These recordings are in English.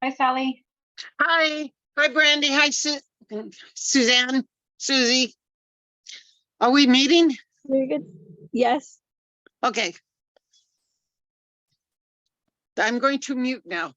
Hi, Sally. Hi, Brandy. Hi, Suzanne, Susie. Are we meeting? Very good. Yes. Okay. I'm going to mute now.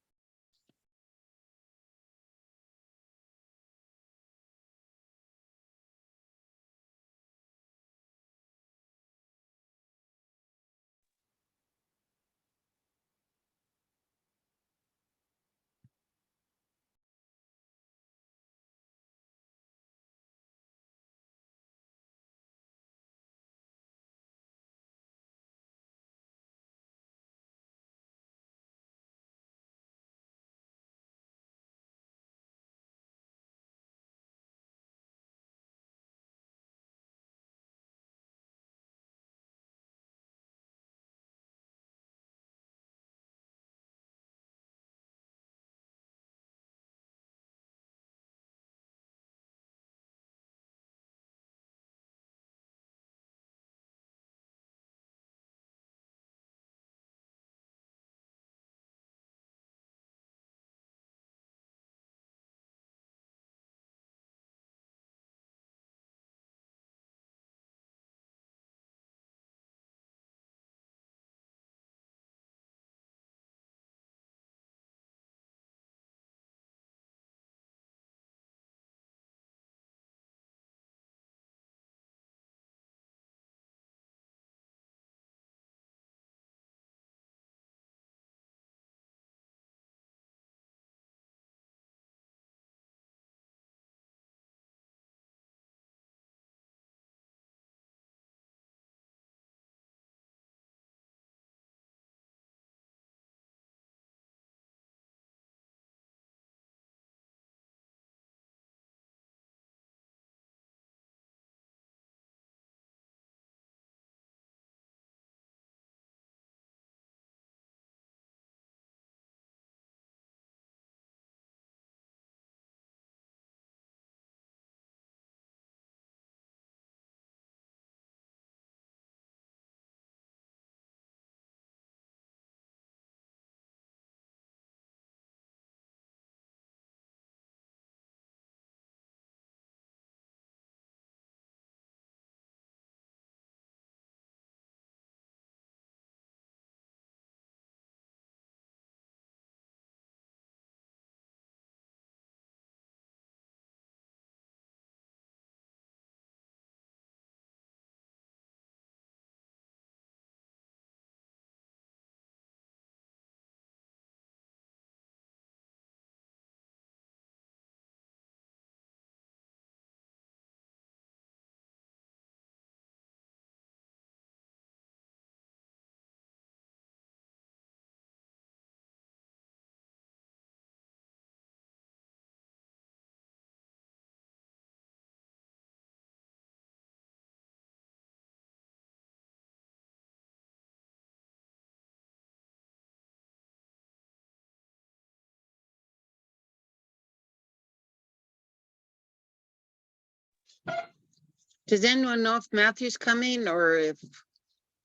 Does anyone know if Matthew's coming or if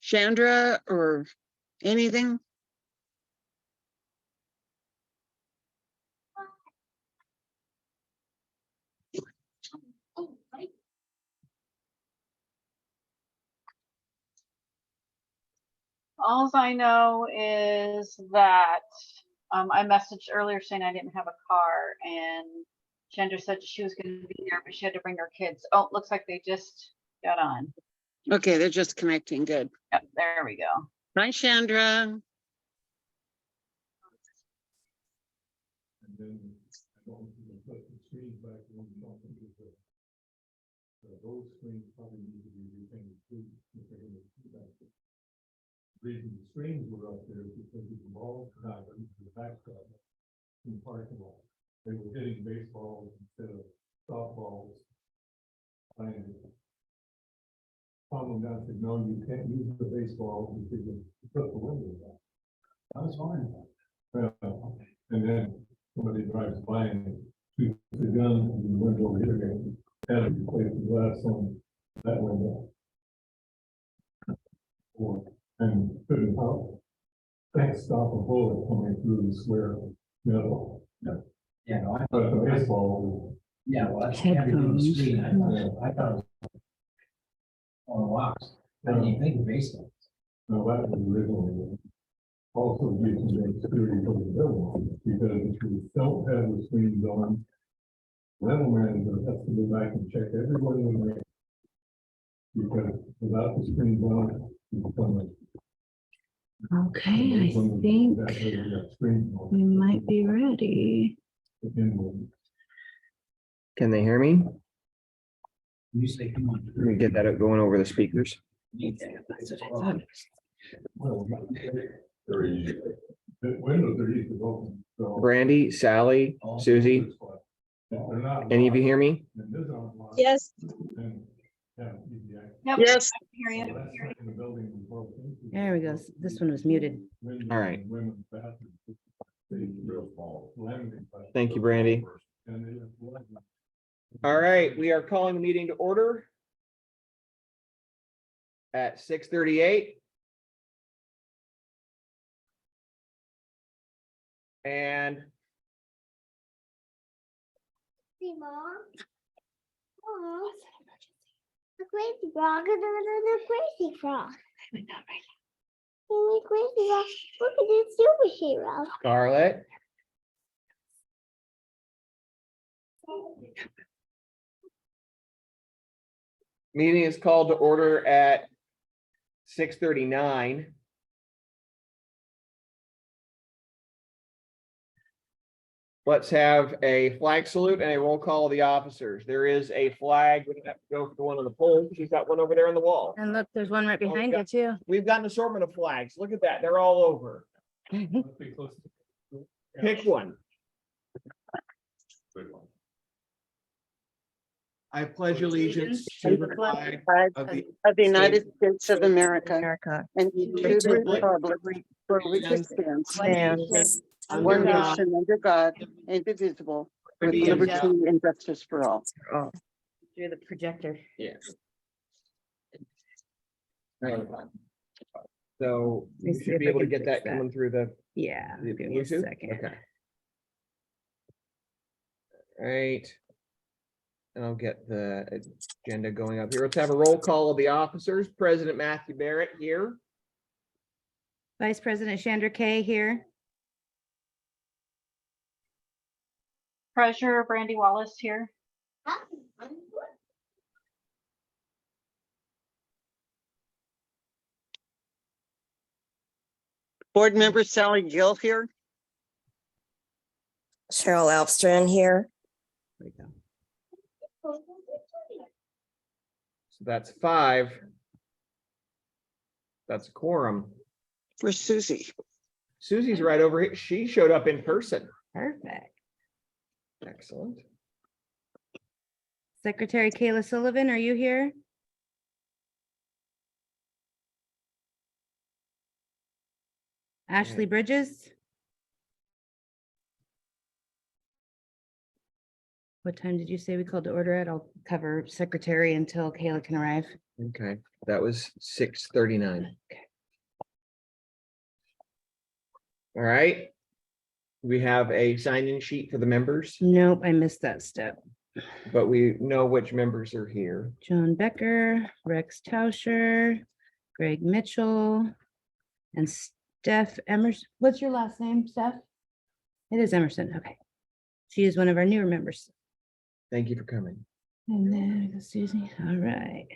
Chandra or anything? All I know is that I messaged earlier saying I didn't have a car, and Chandra said she was going to be there, but she had to bring her kids. Oh, looks like they just got on. Okay, they're just connecting. Good. Yep, there we go. Hi, Chandra. And then I don't think we'll put the screens back when we don't think it's those screens probably need to be repainted too. If they're gonna do that. The reason the screens were up there is because of the ball happened to the backstop in the parking lot. They were hitting baseballs instead of softballs. And Tom down said, no, you can't use the baseball because you put the window down. I was fine. And then somebody drives by and shoots the gun and the window over here and had to replace the glass on that window. And couldn't help. Can't stop a bullet coming through the square metal. Yeah, no, I But thought, the baseball, yeah, well, that's heavy on the screen. I thought it was on rocks. I didn't even think of baseball. no, that was originally also using the security for the building, because if you don't have the screens on, rental manager has to go back and check everybody in there. Because without the screens on, it's coming. Okay, I think we might be ready. Can they hear me? You say, come on. Let me get that going over the speakers. That's what I thought. They're easy. The windows are easy to open, so. Brandy, Sally, Susie, They're not any of you locked, hear me? and this aren't locked, Yes, then, yeah, easy access. Yep. Yes. I can hear So you. that's not in the building we broke into. There we go. This one was muted. Windows All right. and women's bathrooms, they real small, laminate, but- Thank you, Brandy. And they just laminate. All right, we are calling the meeting to order at 6:38. And Hey, Mom. Mom. The crazy frog is the crazy frog. The crazy frog. Look at this superhero. Scarlett, meeting is called to order at 6:39. Let's have a flag salute and a roll call of the officers. There is a flag. We have to go for the one on the pole. She's got one over there on the wall. And look, there's one right Oh, behind yeah. you too. We've got an assortment of flags. Look at that. They're all over. Let's be close to- Pick one. Good one. I pledge allegiance to the flag of the Of the United States of America America. and to the republic for which it stands, one nation under God, indivisible, with liberty and justice for all. Through the projector. So Let me you see should if be I able to can get fix that that. coming through the Yeah, the give me a Bluetooth? second. Okay. Right. And I'll get the agenda going up here. Let's have a roll call of the officers. President Matthew Barrett here. Vice President Chandra Kay here. Treasurer Brandy Wallace here. Board member Sally Gill here. Cheryl Alpstran here. There we go. So that's 5. That's a quorum. Where's Susie? Susie's right over here. She showed up in person. Perfect. Excellent. Secretary Kayla Sullivan, are you here? Ashley Bridges? What time did you say we called to order at? I'll cover secretary until Kayla can arrive. Okay, that was 6:39. All right. We have a sign-in sheet for the members, Nope, I missed that step. but we know which members are here. John Becker, Rex Tauscher, Greg Mitchell, and Steph Emerson. What's your last name, Steph? It is Emerson, okay. She is one of our newer members. Thank you for coming. And then we go Susie, all right.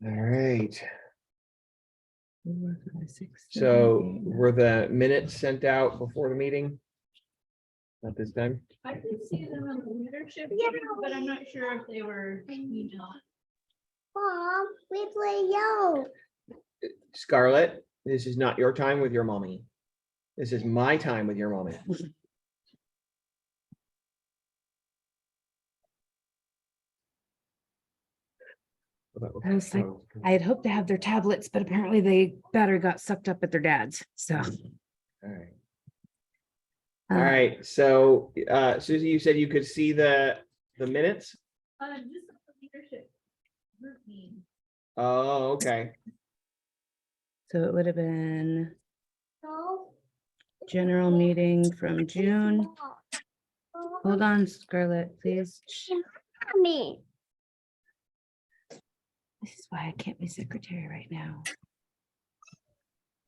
All right. 4, 5, 6, 7, So 8, 9. were the minutes sent out before the meeting? At this time? I could see them on the leadership, Yeah. but I'm not sure if they were, Mom, we play yo. Scarlett, this is not your time with your mommy. This is my time with your mommy. I was like, I had hoped to have their tablets, but apparently they battery got sucked up at their dad's, so. All right. All uh, right, so Susie, you said you could see the minutes? just the leadership group meeting. Oh, okay. So it would have been, No. general meeting from June. Hold on, Scarlett, please. Mommy. This is why I can't be secretary right now.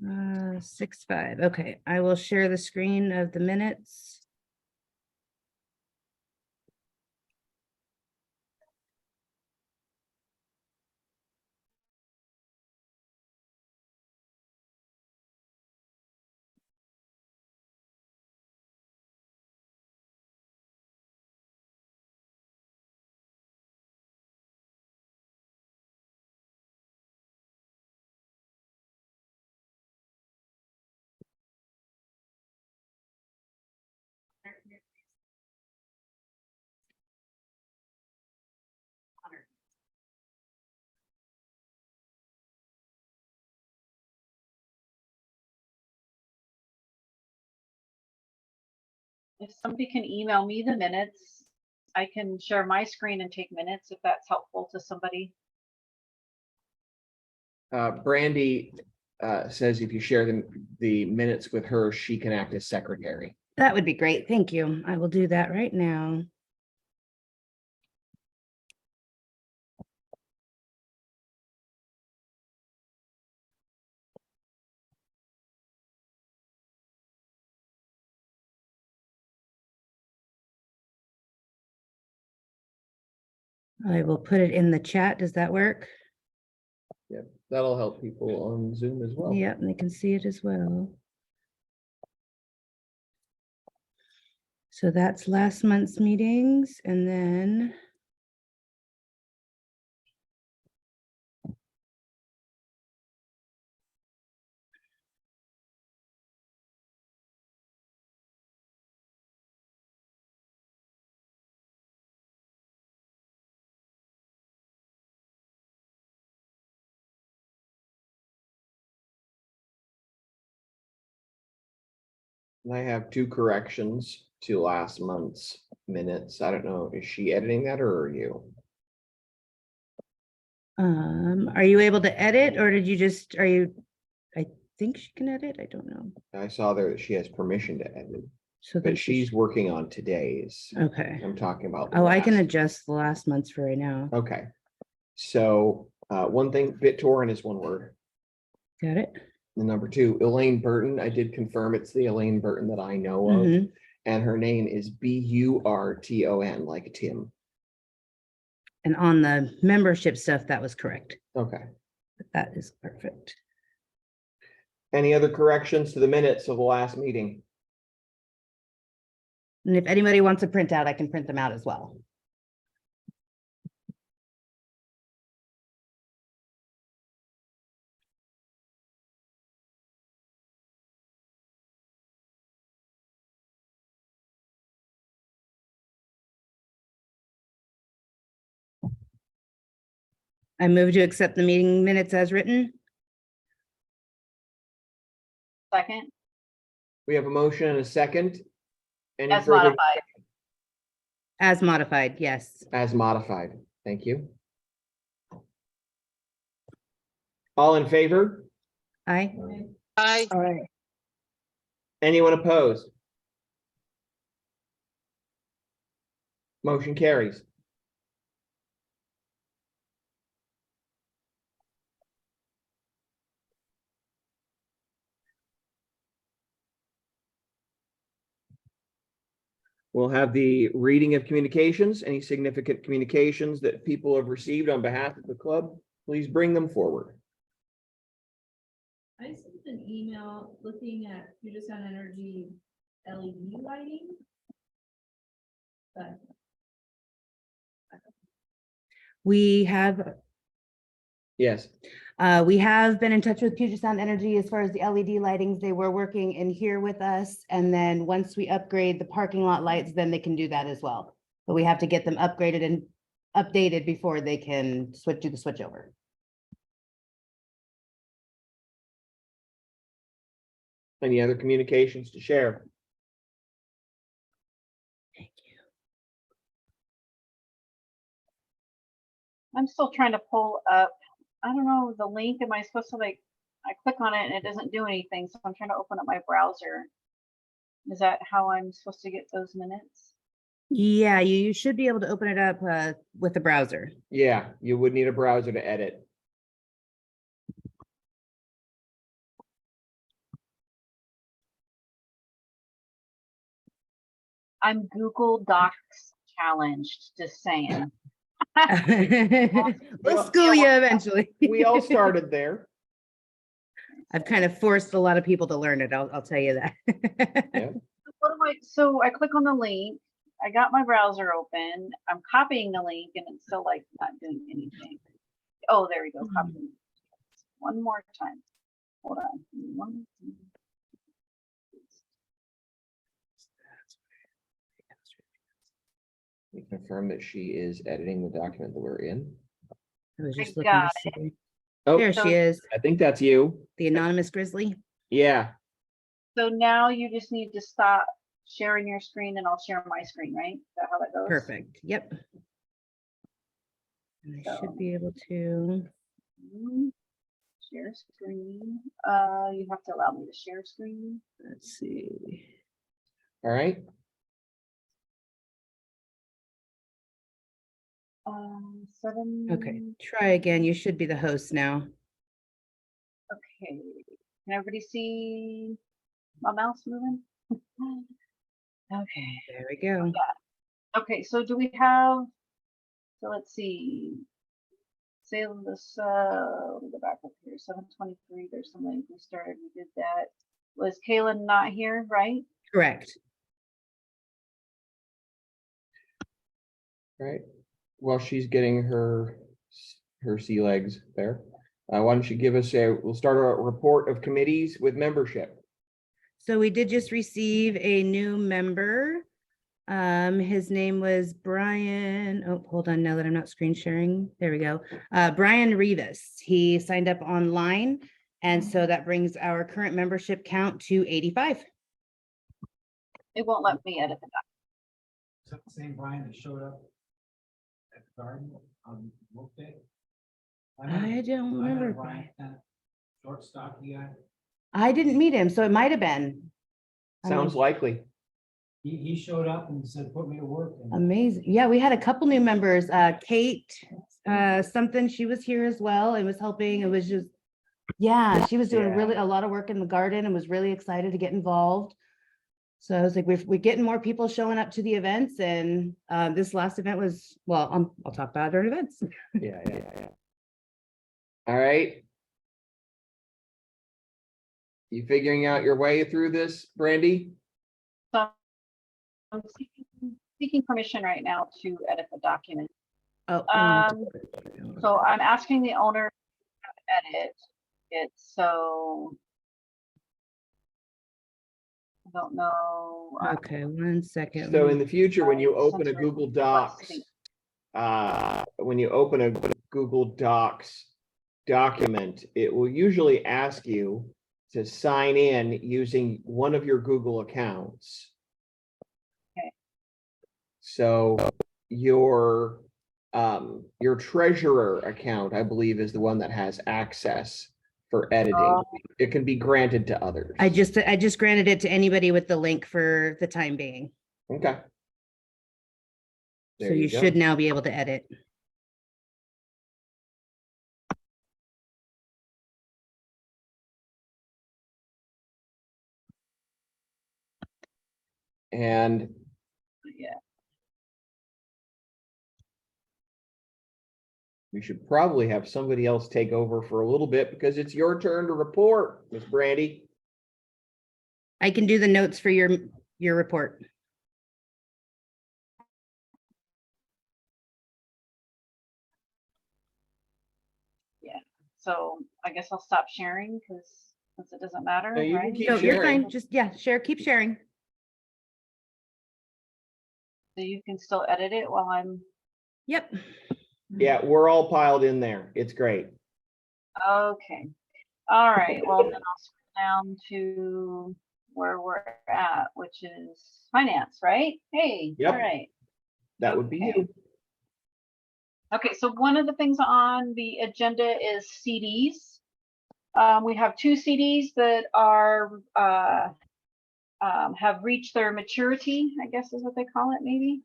6:05. Okay, I will share the screen of the minutes. If somebody can email me the minutes, I can share my screen and take minutes if that's helpful to somebody. Brandy says if you share the minutes with her, she can act as secretary. That would be great. Thank you. I will do that right now. I will put it in the chat. Does that work? That'll help people on Zoom as well. Yep, and they can see it as well. So that's last month's meetings, and then I have 2 corrections to last month's minutes. I don't know, is she editing that or are you? are you able to edit, or did you just, I think she can edit. I don't know. I saw there that she has permission to edit, So then but she's working on today's. okay. I'm talking about. Oh, I can last. adjust the last month's for right now. Okay. So one thing, BitTorrent is one word. Got it. The number 2, Elaine Burton. I did confirm it's the Elaine Burton that I know of. Mhm. And her name is Burton, like Tim. And on the membership stuff, that was correct. Okay. That is perfect. Any other corrections to the minutes of the last meeting? And if anybody wants a printout, I can print them out as well. I move to accept the meeting minutes as written. Second, We have a motion and a second. Any as further? modified. As modified, yes. As modified. Thank you. All in favor? Aye. All right. Anyone opposed? Motion carries. We'll have the reading of communications. Any significant communications that people have received on behalf of the club, please bring them forward. I sent an email looking at Puget Sound Energy LED lighting. But We have Yes. We have been in touch with Puget Sound Energy as far as the LED lightings. They were working in here with us. And then once we upgrade the parking lot lights, then they can do that as well. But we have to get them upgraded and updated before they can do the switch over. Any other communications to share? Thank you. I'm still trying to pull up, I don't know, the link. Am I supposed to I click on it and it doesn't do anything. So I'm trying to open up my browser. Is that how I'm supposed to get those minutes? Yeah, you should be able to open it up with the browser. Yeah, you would need a browser to edit. I'm Google Docs challenged, just saying. We'll school you eventually. We all started there. I've kind of forced a lot of people to learn it. I'll tell you that. Yeah. So I click on the link. I got my browser open. I'm copying the link and it's still like not doing anything. Oh, there we go. Copy. One more time. Hold on. We confirm that she is editing the document that we're in. I was just I looking got to see. Oh, There she is, I think that's you. the anonymous grizzly. Yeah, So now you just need to stop sharing your screen and I'll share my screen, right? Is that how that goes? Perfect. Yep. And I should be able to. Share screen. You have to allow me to share screen. Let's see. all right. Seven. Okay, try again. You should be the host now. Okay. Can everybody see my mouse moving? Okay. There we go. Okay, so do we have, so let's see. Say this, let me go back up here, 7:23, there's something we started, we did that. Was Kaylin not here, right? Correct. Right. Well, she's getting her sea legs there. Why don't you give us we'll start a report of committees with membership. So we did just receive a new member. His name was Brian. Oh, hold on now that I'm not screen sharing. There we go. Brian Rivas. He signed up online. And so that brings our current membership count to 85. It won't let me edit the doc. Is that the same Brian that showed up at the garden on work day? I don't remember. Brian, short stocky guy. I didn't meet him, so it might have been. Sounds likely. He showed up and said, put me to work. And Amazing. Yeah, we had a couple new members. Kate, something, she was here as well and was helping. It was just, yeah, she was doing Yeah. really a lot of work in the garden and was really excited to get involved. So I was like, we're getting more people showing up to the events, and this last event was, well, I'll talk about it during events. Yeah. All right. You figuring out your way through this, Brandy? So I'm seeking permission right now to edit the document. Oh. So I'm asking the owner to edit it, so I don't know. Okay, 1 second. So in the future, when you open a Google Docs, when you open a Google Docs document, it will usually ask you to sign in using one of your Google accounts. Okay. So your treasurer account, I believe, is the one that has access for editing. It can be granted to others. I just granted it to anybody with the link for the time being. Okay. So There you go. should now be able to edit. And Yeah. we should probably have somebody else take over for a little bit because it's your turn to report, Miss Brandy. I can do the notes for your report. So I guess I'll stop sharing because since it doesn't matter, No, you can right? keep No, you're sharing. fine. Just, yeah, keep sharing. So you can still edit it while I'm, Yep. Yeah, we're all piled in there. It's great. okay. All right, well, then I'll scroll down to where we're at, which is finance, right? Hey, Yep. all right. That would be Okay. you. Okay, so one of the things on the agenda is CDs. We have 2 CDs that are have reached their maturity, I guess is what they call it, maybe.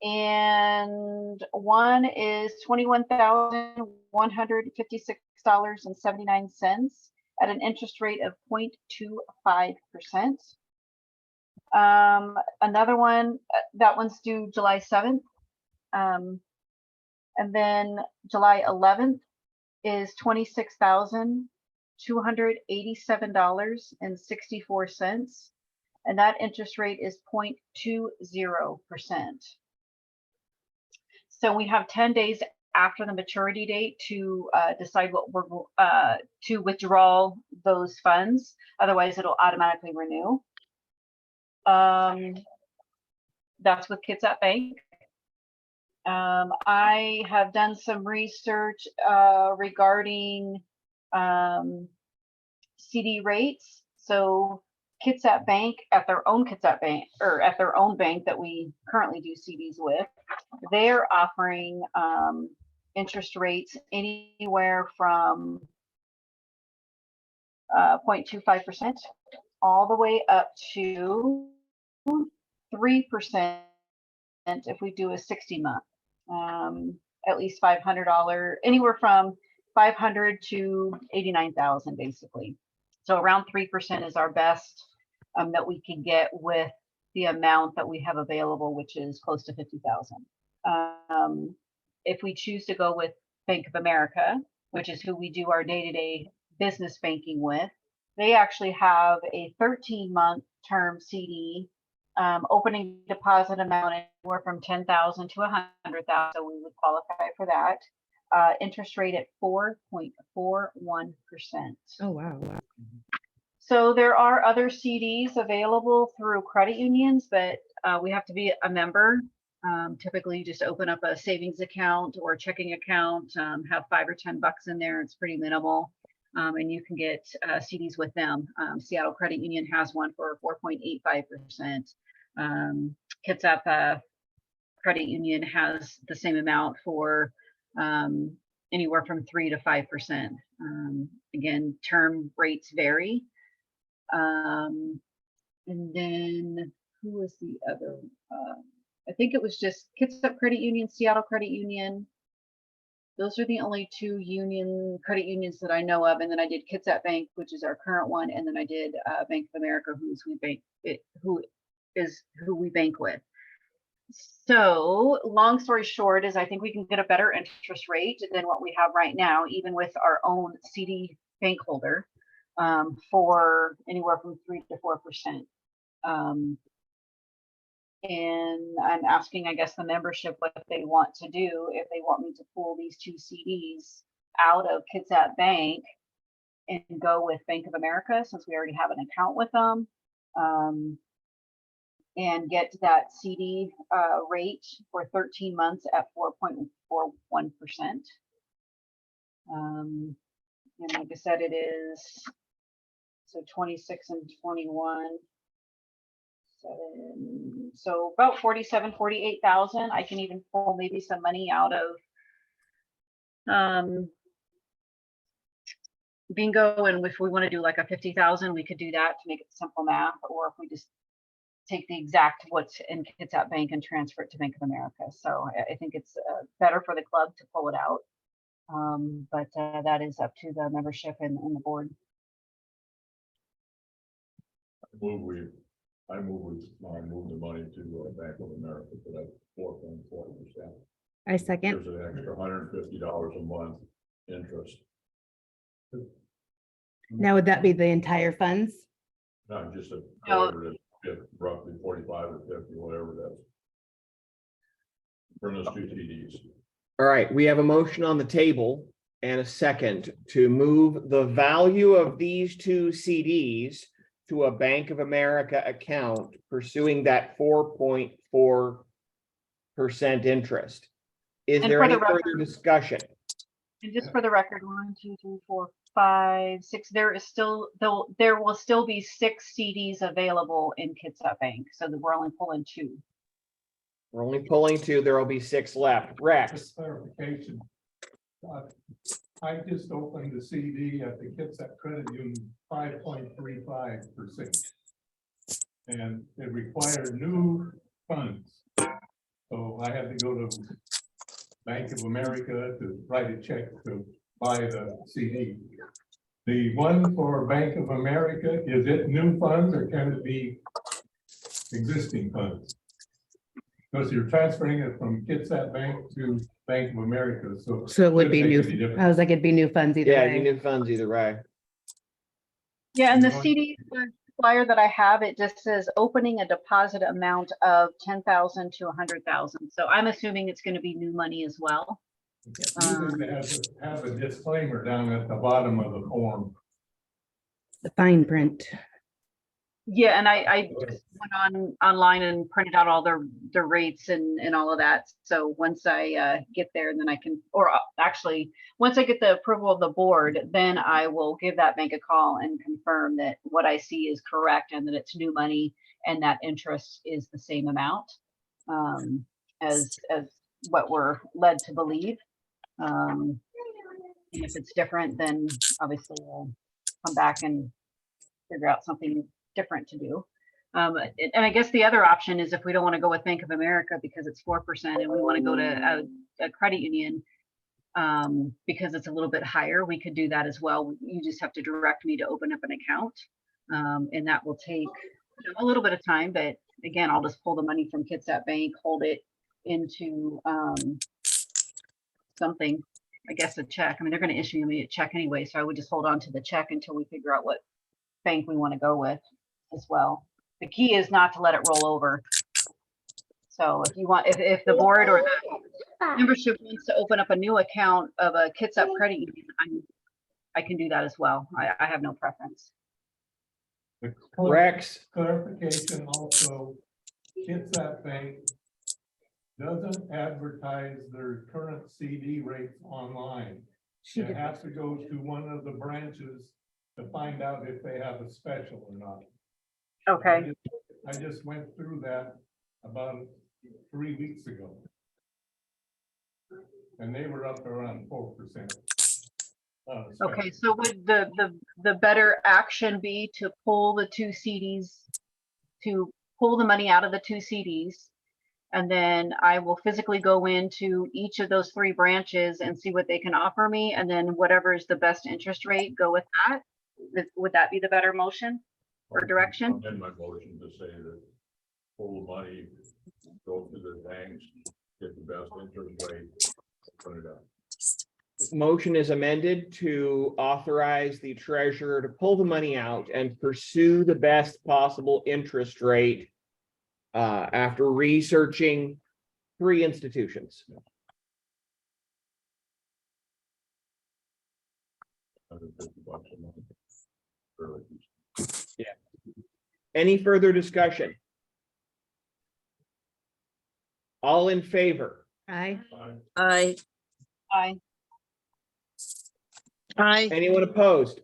And one is $21,156.79 at an interest rate of 0.25%. Another one, that one's due July 7th. And then July 11th is $26,287.64. And that interest rate is 0.20%. So we have 10 days after the maturity date to decide what we're to withdraw those funds. Otherwise, it'll automatically renew. That's with Kitsap Bank. I have done some research regarding CD rates. So Kitsap Bank, at their own Kitsap Bank, or at their own bank that we currently do CDs with, they're offering interest rates anywhere from 0.25% all the way up to 3% if we do a 60-month. At least $500, anywhere from 500 to 89,000, basically. So around 3% is our best that we can get with the amount that we have available, which is close to 50,000. If we choose to go with Bank of America, which is who we do our day-to-day business banking with, they actually have a 13-month term CD, opening deposit amount anywhere from 10,000 to 100,000. So we would qualify for that. Interest rate at 4.41%. Oh, wow. So there are other CDs available through credit unions, but we have to be a member. Typically, you just open up a savings account or a checking account, have $5 or $10 in there. It's pretty minimal, and you can get CDs with them. Seattle Credit Union has one for 4.85%. Kitsap Credit Union has the same amount for anywhere from 3 to 5%. Again, term rates vary. And then who was the other? I think it was just Kitsap Credit Union, Seattle Credit Union. Those are the only two credit unions that I know of. And then I did Kitsap Bank, which is our current one, and then I did Bank of America, who we bank with. So long story short is I think we can get a better interest rate than what we have right now, even with our own CD bank holder, for anywhere from 3 to 4%. And I'm asking, I guess, the membership what they want to do, if they want me to pull these two CDs out of Kitsap Bank and go with Bank of America, since we already have an account with them, and get that CD rate for 13 months at 4.41%. And like I said, it is so 26 and 21. So about 48,000. I can even pull maybe some money out of bingo, and if we want to do like a 50,000, we could do that to make it simple math, or if we just take the exact what's in Kitsap Bank and transfer it to Bank of America. So I think it's better for the club to pull it out, but that is up to the membership and the board. I move the money to Bank of America for that 4.4%. I second. There's an extra $150 a month interest. Now, would that be the entire funds? Not just a No. whatever it is, roughly 45 or 50, whatever it is. For those two CDs. All right, we have a motion on the table and a second to move the value of these two CDs to a Bank of America account pursuing that 4.4% interest. Is And there for any the further record- discussion? And just for the record, 1, 2, 3, 4, 5, 6. There will still be 6 CDs available in Kitsap Bank, so that we're only pulling 2. We're only pulling 2. There will be 6 left. Rex. Just clarification. I just opened the CD at the Kitsap Credit Union, 5.35%. And it required new funds. So I had to go to Bank of America to write a check to buy the CD. The one for Bank of America, is it new funds or can it be existing funds? Because you're transferring it from Kitsap Bank to Bank of America, so. So it would be shouldn't new. make any difference. I was like, it'd be new funds either Yeah, way. new funds either way. Yeah, and the Going- CD flyer that I have, it just says opening a deposit amount of 10,000 to 100,000. So I'm assuming it's going to be new money as well. Usually they have a disclaimer down at the bottom of the form. The fine print. Yeah, and I just went online and printed out all the rates and all of that. So once I get there, then I can, or actually, once I get the approval of the board, then I will give that bank a call and confirm that what I see is correct and that it's new money and that interest is the same amount as what we're led to believe. And if it's different, then obviously we'll come back and figure out something different to do. And I guess the other option is if we don't want to go with Bank of America because it's 4% and we want to go to a credit union because it's a little bit higher, we could do that as well. You just have to direct me to open up an account. And that will take a little bit of time, but again, I'll just pull the money from Kitsap Bank, hold it into something, I guess a check. I mean, they're going to issue me a check anyway, so I would just hold on to the check until we figure out what bank we want to go with as well. The key is not to let it roll over. So if you want, if the board or the membership wants to open up a new account of a Kitsap Credit Union, I can do that as well. I have no preference. The Rex, clarification also, Kitsap Bank doesn't advertise their current CD rates online. You have to go to one of the branches to find out if they have a special or not. Okay. I just went through that about 3 weeks ago. And they were up around 4%. Okay, so would the better action be to pull the two CDs, to pull the money out of the two CDs? And then I will physically go into each of those 3 branches and see what they can offer me. And then whatever is the best interest rate, go with that. Would that be the better motion or direction? In my motion to say that pull the money, go to the banks, get the best interest rate, put it up. motion is amended to authorize the treasurer to pull the money out and pursue the best possible interest rate after researching 3 institutions. Yeah. Any further discussion? All in favor? Aye. Aye. Aye. Aye. Anyone opposed?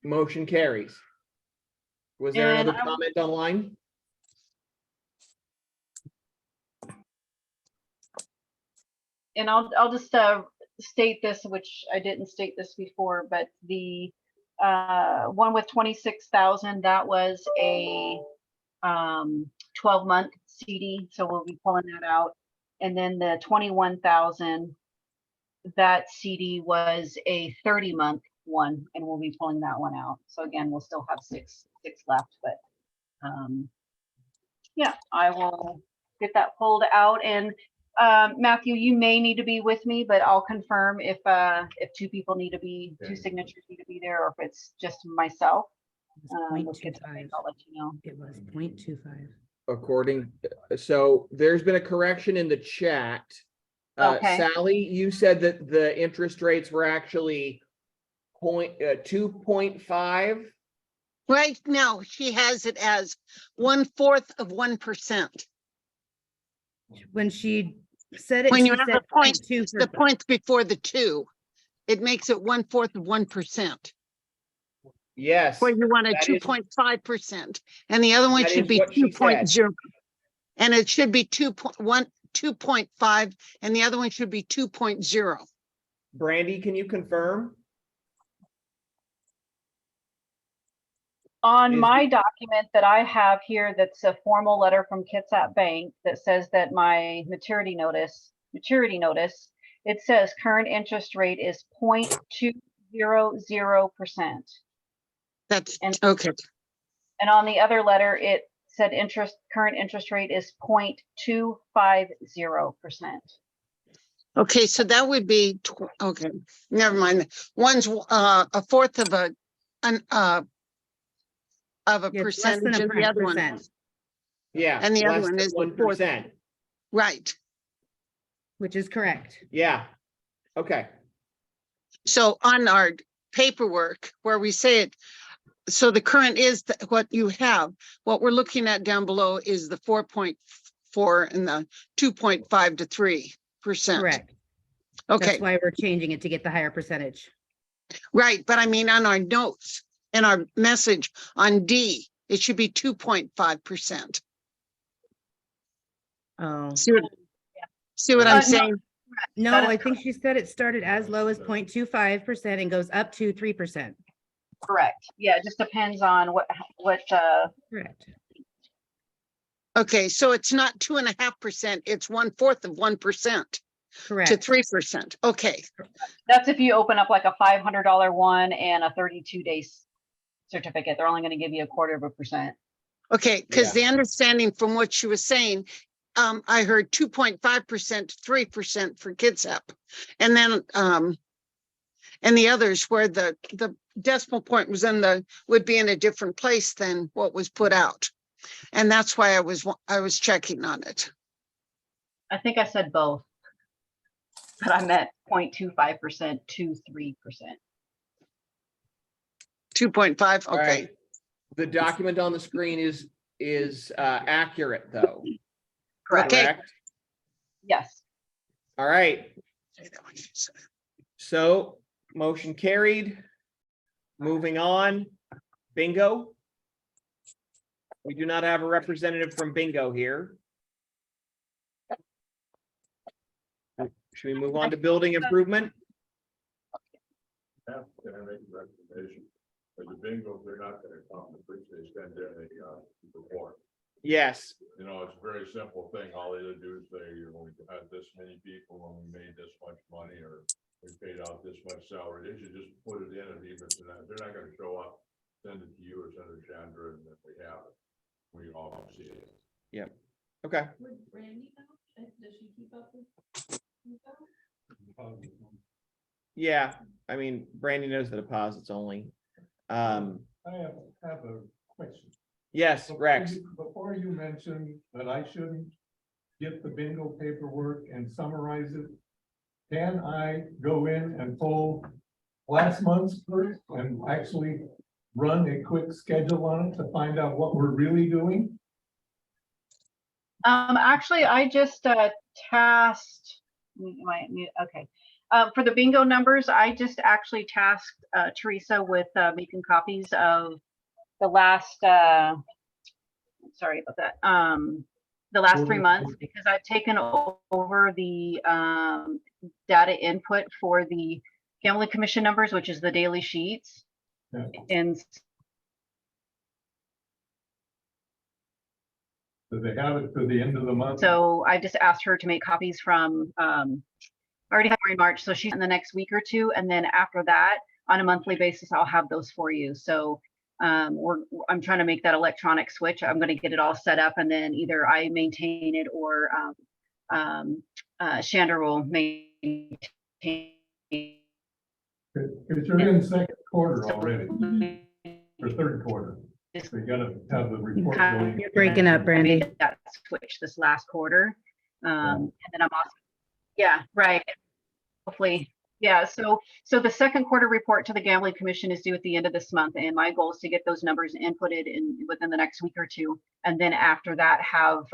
Motion carries. Was there And another I- comment online? And I'll just state this, which I didn't state this before, but the one with 26,000, that was a 12-month CD, so we'll be pulling that out. And then the 21,000, that CD was a 30-month one, and we'll be pulling that one out. So again, we'll still have six left, but yeah, I will get that pulled out. And Matthew, you may need to be with me, but I'll confirm if 2 people need to be, 2 signatures need to be there, or if it's just myself. We'll get to that, I'll let you know. It was 0.25. According, so there's been a correction in the chat. Okay. Sally, you said that the interest rates were actually 2.5. Right now, she has it as 1/4 of 1%. When she said it, When she you have said the point, 0.2 the points before the 2, it makes it 1/4 of 1%. Yes, Where you want a that is- 2.5%, and the other one that should is be what she said. 2.0. And it should be 2.1, 2.5 and the other one should be 2.0. Brandy, can you confirm? On Is my document that I have here, that's a formal letter from Kitsap Bank that says that my maturity notice, it says current interest rate is 0.200%. That's And- okay. And on the other letter, it said current interest rate is 0.250%. Okay, so that would be, okay, never mind. One's a fourth of a Yeah, it's less than percentage and the other one, percent, Yeah. And the other less one than is the fourth. 1%. right? which is correct. Yeah. Okay. So on our paperwork where we say it, so the current is what you have. What we're looking at down below is the 4.4 and the 2.5 to 3%. Correct. Okay, That's why we're changing it to get the higher percentage. right. But I mean, on our notes and our message on D, it should be 2.5%. Oh, See what I'm No. saying? no, That is I think she said it started as low as 0.25% and goes up to 3%. Correct. Yeah, it just depends on what Correct. Okay, so it's not 2.5%, it's 1/4 of 1% to Correct. 3%. Okay, that's if you open up like a $500 one and a 32-day certificate. They're only going to give you 1/4%. okay, because Yeah. the understanding from what she was saying, I heard 2.5% to 3% for Kitsap. And then and the others where the decimal point was would be in a different place than what was put out. And that's why I was checking on it. I think I said both, but I meant 0.25% to 3%. 2.5, All okay. right. The document on the screen is accurate though. Correct. Okay. Correct? Yes. All right. So motion carried. Moving on. Bingo. We do not have a representative from Bingo here. Should we move on to building improvement? Can I make a recommendation? For the bingo, they're not gonna come, which they spend their, report. Yes. You know, it's a very simple thing. All they do is say, you know, we had this many people when we made this much money, or we paid out this much salary. They should just put it in, and even if they're not gonna show up, send it to you or send it to Chandra, and then we have it. We all can see it. Okay. Would Brandy know? Does she keep up with? Yeah. I mean, Brandy knows the deposits only. I have a question. Yes, Rex. Before you mentioned that I shouldn't get the bingo paperwork and summarize it, can I go in and pull last month's first and actually run a quick schedule on it to find out what we're really doing? Actually, I just tasked okay. For the bingo numbers, I just actually tasked Teresa with making copies of the last sorry about that. The last 3 months, because I've taken over the data input for the Gambling Commission numbers, which is the daily sheets. Yeah. And Do they have it to the end of the month? so I just asked her to make copies from I already have February, March, so she's in the next week or two, and then after that, on a monthly basis, I'll have those for you. So I'm trying to make that electronic switch. I'm going to get it all set up, and then either I maintain it or Chandra will maintain. Because you're in second quarter already, or third quarter. So you gotta have the report going. You're breaking up, Brandy. That switch this last quarter, and then I'm also, yeah, right. Hopefully, yeah. So the second quarter report to the Gambling Commission is due at the end of this month, and my goal is to get those numbers inputted within the next week or two, and then after that, have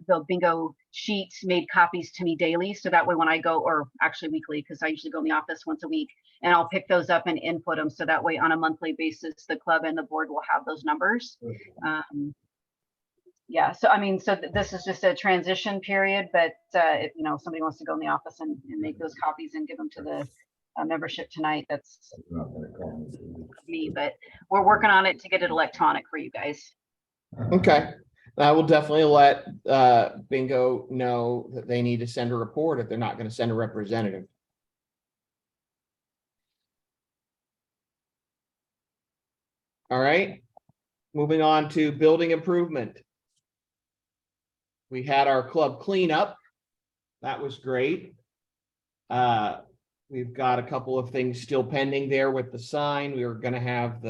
the bingo sheets made copies to me daily, so that way when I go, or actually weekly, because I usually go in the office once a week, and I'll pick those up and input them, so that way on a monthly basis, the club and the board will have those numbers. yeah, so I mean, so this is just a transition period, but if, you know, somebody wants to go in the office and make those copies and give them to the membership tonight, that's me, but we're working on it to get it electronic for you guys. Okay, I will definitely let Bingo know that they need to send a report if they're not going to send a representative. All right, moving on to building improvement. We had our club cleanup. That was great. We've got a couple of things still pending there with the sign. We were going to have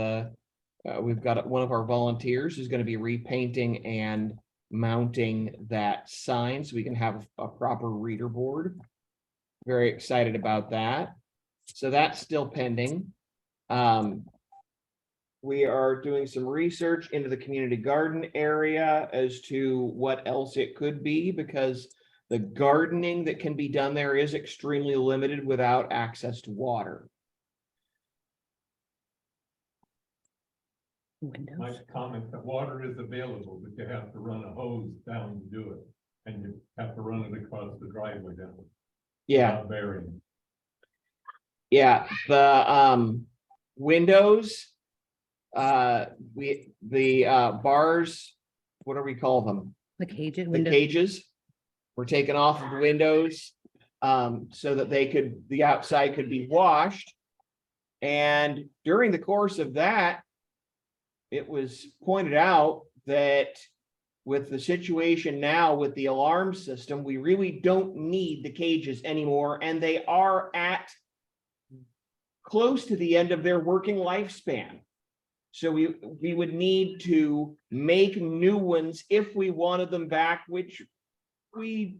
we've got one of our volunteers who's going to be repainting and mounting that sign so we can have a proper reader board. Very excited about that. So that's still pending. We are doing some research into the community garden area as to what else it could be, because the gardening that can be done there is extremely limited without access to water. Windows. My comment that water is available, but you have to run a hose down to do it. And you have to run it across the driveway down. Yeah. Not burying. Yeah, the windows, the bars, what do we call them? The cages, The windows. cages were taken off of the windows so that the outside could be washed. And during the course of that, it was pointed out that with the situation now with the alarm system, we really don't need the cages anymore, and they are at close to the end of their working lifespan. So we would need to make new ones if we wanted them back, which we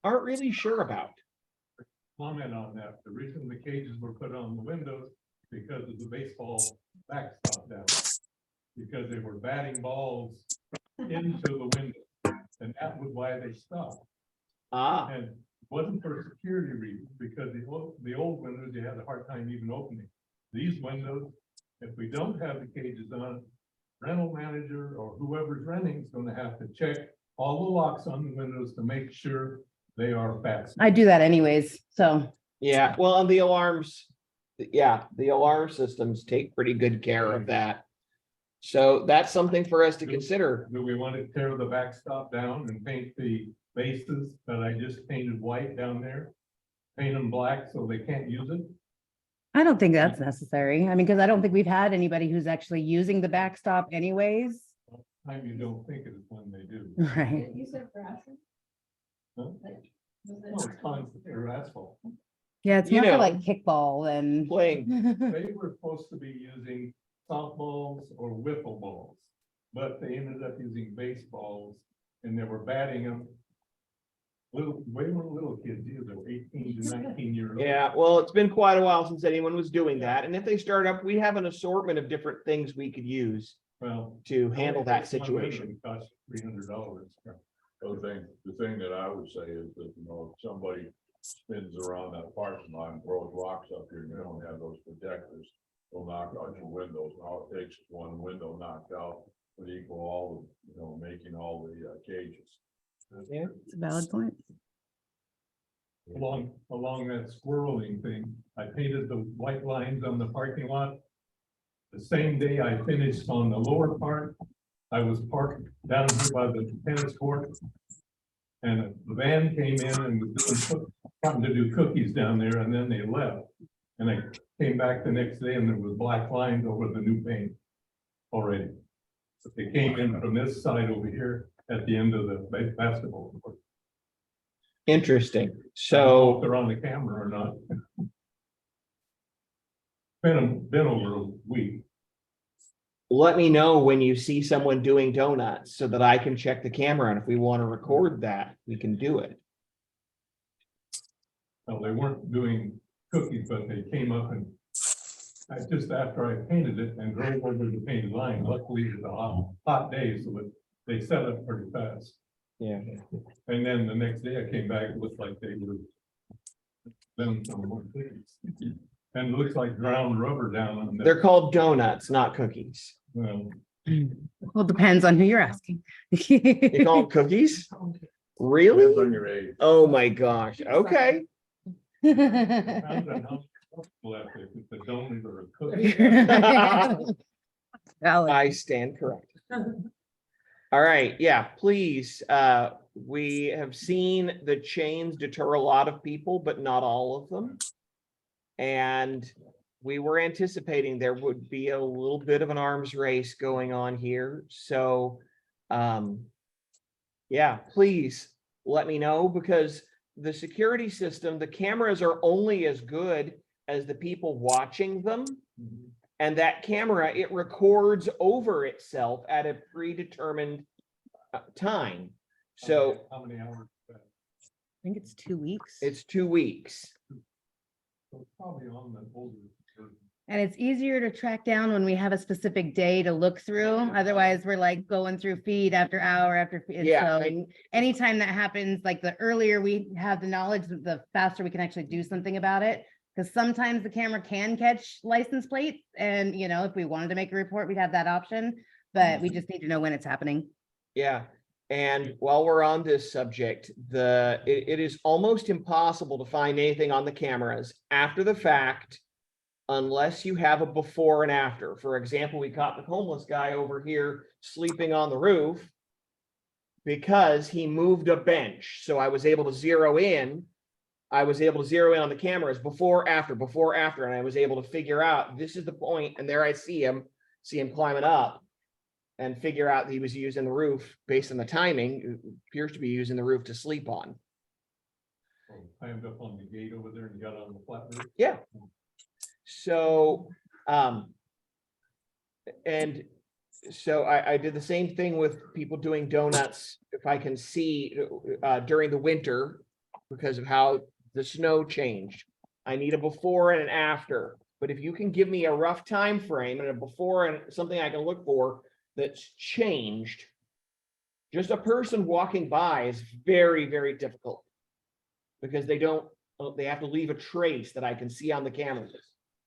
aren't really sure about. Comment on that. The reason the cages were put on the windows because of the baseball backstop down. Because they were batting balls into the window, and that was why they stopped. Ah, And it wasn't for security reasons, because the old windows, you had a hard time even opening. These windows, if we don't have the cages on, rental manager or whoever's renting is gonna have to check all the locks on the windows to make sure they are fastened. I do that anyways, so. yeah, well, and the alarms, yeah, the alarm systems take pretty good care of that. So that's something for us to consider. Do we want to tear the backstop down and paint the bases that I just painted white down there? Paint them black so they can't use it? I don't think that's necessary. I mean, because I don't think we've had anybody who's actually using the backstop anyways. Time you don't think it is when they do. Right. You said grassy? Huh? Like, was No, it's fine for asphalt. Yeah, it's You more for know, like kickball and. Playing, They were supposed to be using softballs or wiffle balls, but they ended up using baseballs and they were batting them. Way more little kids, either 18 to 19 years old. yeah, well, it's been quite a while since anyone was doing that. And if they start up, we have an assortment of different things we could use Well. to handle that situation. Cost $300. The thing that I would say is that, you know, if somebody spins around that parking lot and throws rocks up here and you don't have those protectors, they'll knock out your windows. All it takes is one window knocked out would equal all the, you know, making all the cages. Yeah. It's a valid point. Along that swirling thing, I painted the white lines on the parking lot. The same day I finished on the lower part, I was parked down here by the tennis court. And the van came in and was wanting to do cookies down there, and then they left. And I came back the next day and there was black lines over the new paint already. But they came in from this side over here at the end of the basketball court. Interesting. I don't know So if they're on the camera or not. Been over a week. let me know when you see someone doing donuts so that I can check the camera. And if we want to record that, we can do it. Well, they weren't doing cookies, but they came up and just after I painted it and drove over the painted line, luckily it was a hot day, so they set up pretty fast. Yeah. And then the next day I came back, it looked like they were done some more things. And it looks like ground rubber down on They're there. called donuts, not cookies. Well, Well, depends on who you're asking. You call them cookies? Depends on Really? your age. Oh my gosh. Okay. Depends on how much left, if it's a donut or a cookie. Valid. I stand corrected. All right, yeah, please. We have seen the chains deter a lot of people, but not all of them. And we were anticipating there would be a little bit of an arms race going on here. So, yeah, please let me know, because the security system, the cameras are only as good as the people watching them. And that camera, it records over itself at a predetermined time. So How many hours? I think it's 2 weeks. it's 2 weeks. So it's probably on the older version. And it's easier to track down when we have a specific day to look through. Otherwise, we're like going through feed after hour after feed. Yeah, So anytime that happens, like the earlier we have the knowledge, the faster we can actually do something about it. Because sometimes the camera can catch license plates, and you know, if we wanted to make a report, we'd have that option. But we just need to know when it's happening. Yeah, and while we're on this subject, it is almost impossible to find anything on the cameras after the fact, unless you have a before and after. For example, we caught the homeless guy over here sleeping on the roof because he moved a bench. So I was able to zero in. I was able to zero in on the cameras before, after, and I was able to figure out this is the point, and there I see him climbing up, and figure out that he was using the roof based on the timing. It appears to be using the roof to sleep on. Climbed up on the gate over there and got on the flat roof. Yeah. So, and so I did the same thing with people doing donuts. If I can see during the winter, because of how the snow changed, I need a before and an after. But if you can give me a rough time frame and a before and something I can look for that's changed, just a person walking by is very, very difficult, because they have to leave a trace that I can see on the cameras.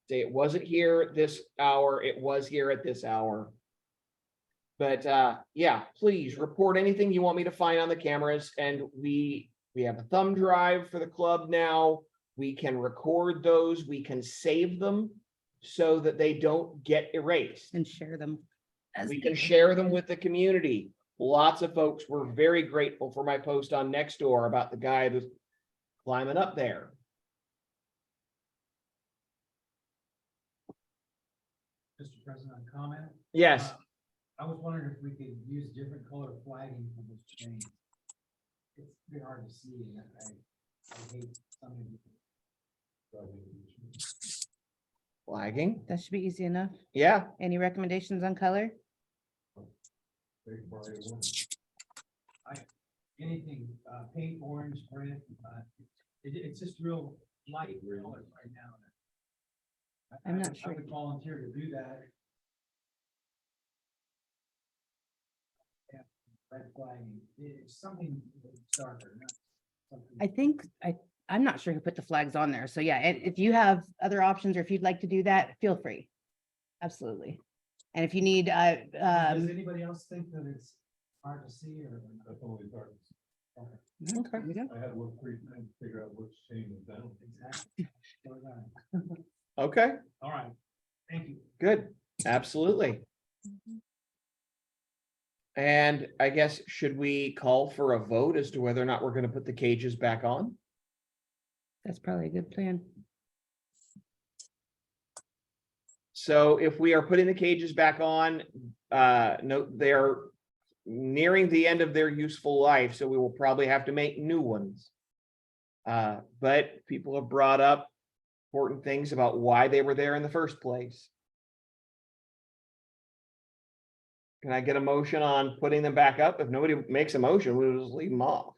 Say it wasn't here at this hour, it was here at this hour. But yeah, please report anything you want me to find on the cameras. And we have a thumb drive for the club now. We can record those, we can save them so that they don't get erased. And share them. We can share them with the community. Lots of folks were very grateful for my post on Nextdoor about the guy that's climbing up there. Mr. President, comment? Yes, I was wondering if we could use different color flagging for this change. It's very hard to see, and I hate something. flagging. That should be easy enough. Yeah, Any recommendations on color? Big bright one. Anything, paint orange, red, it's just real light colors right now. I'm not sure. I would volunteer to do that. Yeah, red flagging, it's something darker, not something. I think I'm not sure who put the flags on there. So yeah, and if you have other options, or if you'd like to do that, feel free. Absolutely. And if you need, Does anybody else think that it's hard to see, or? That's only dark. okay, we go. I had to look 3 times to figure out which chain is down. Exactly. So was I. okay, All right, thank you. good, absolutely. And I guess, should we call for a vote as to whether or not we're gonna put the cages back on? That's probably a good plan. So if we are putting the cages back on, note they're nearing the end of their useful life, so we will probably have to make new ones. But people have brought up important things about why they were there in the first place. Can I get a motion on putting them back up? If nobody makes a motion, we'll just leave them off.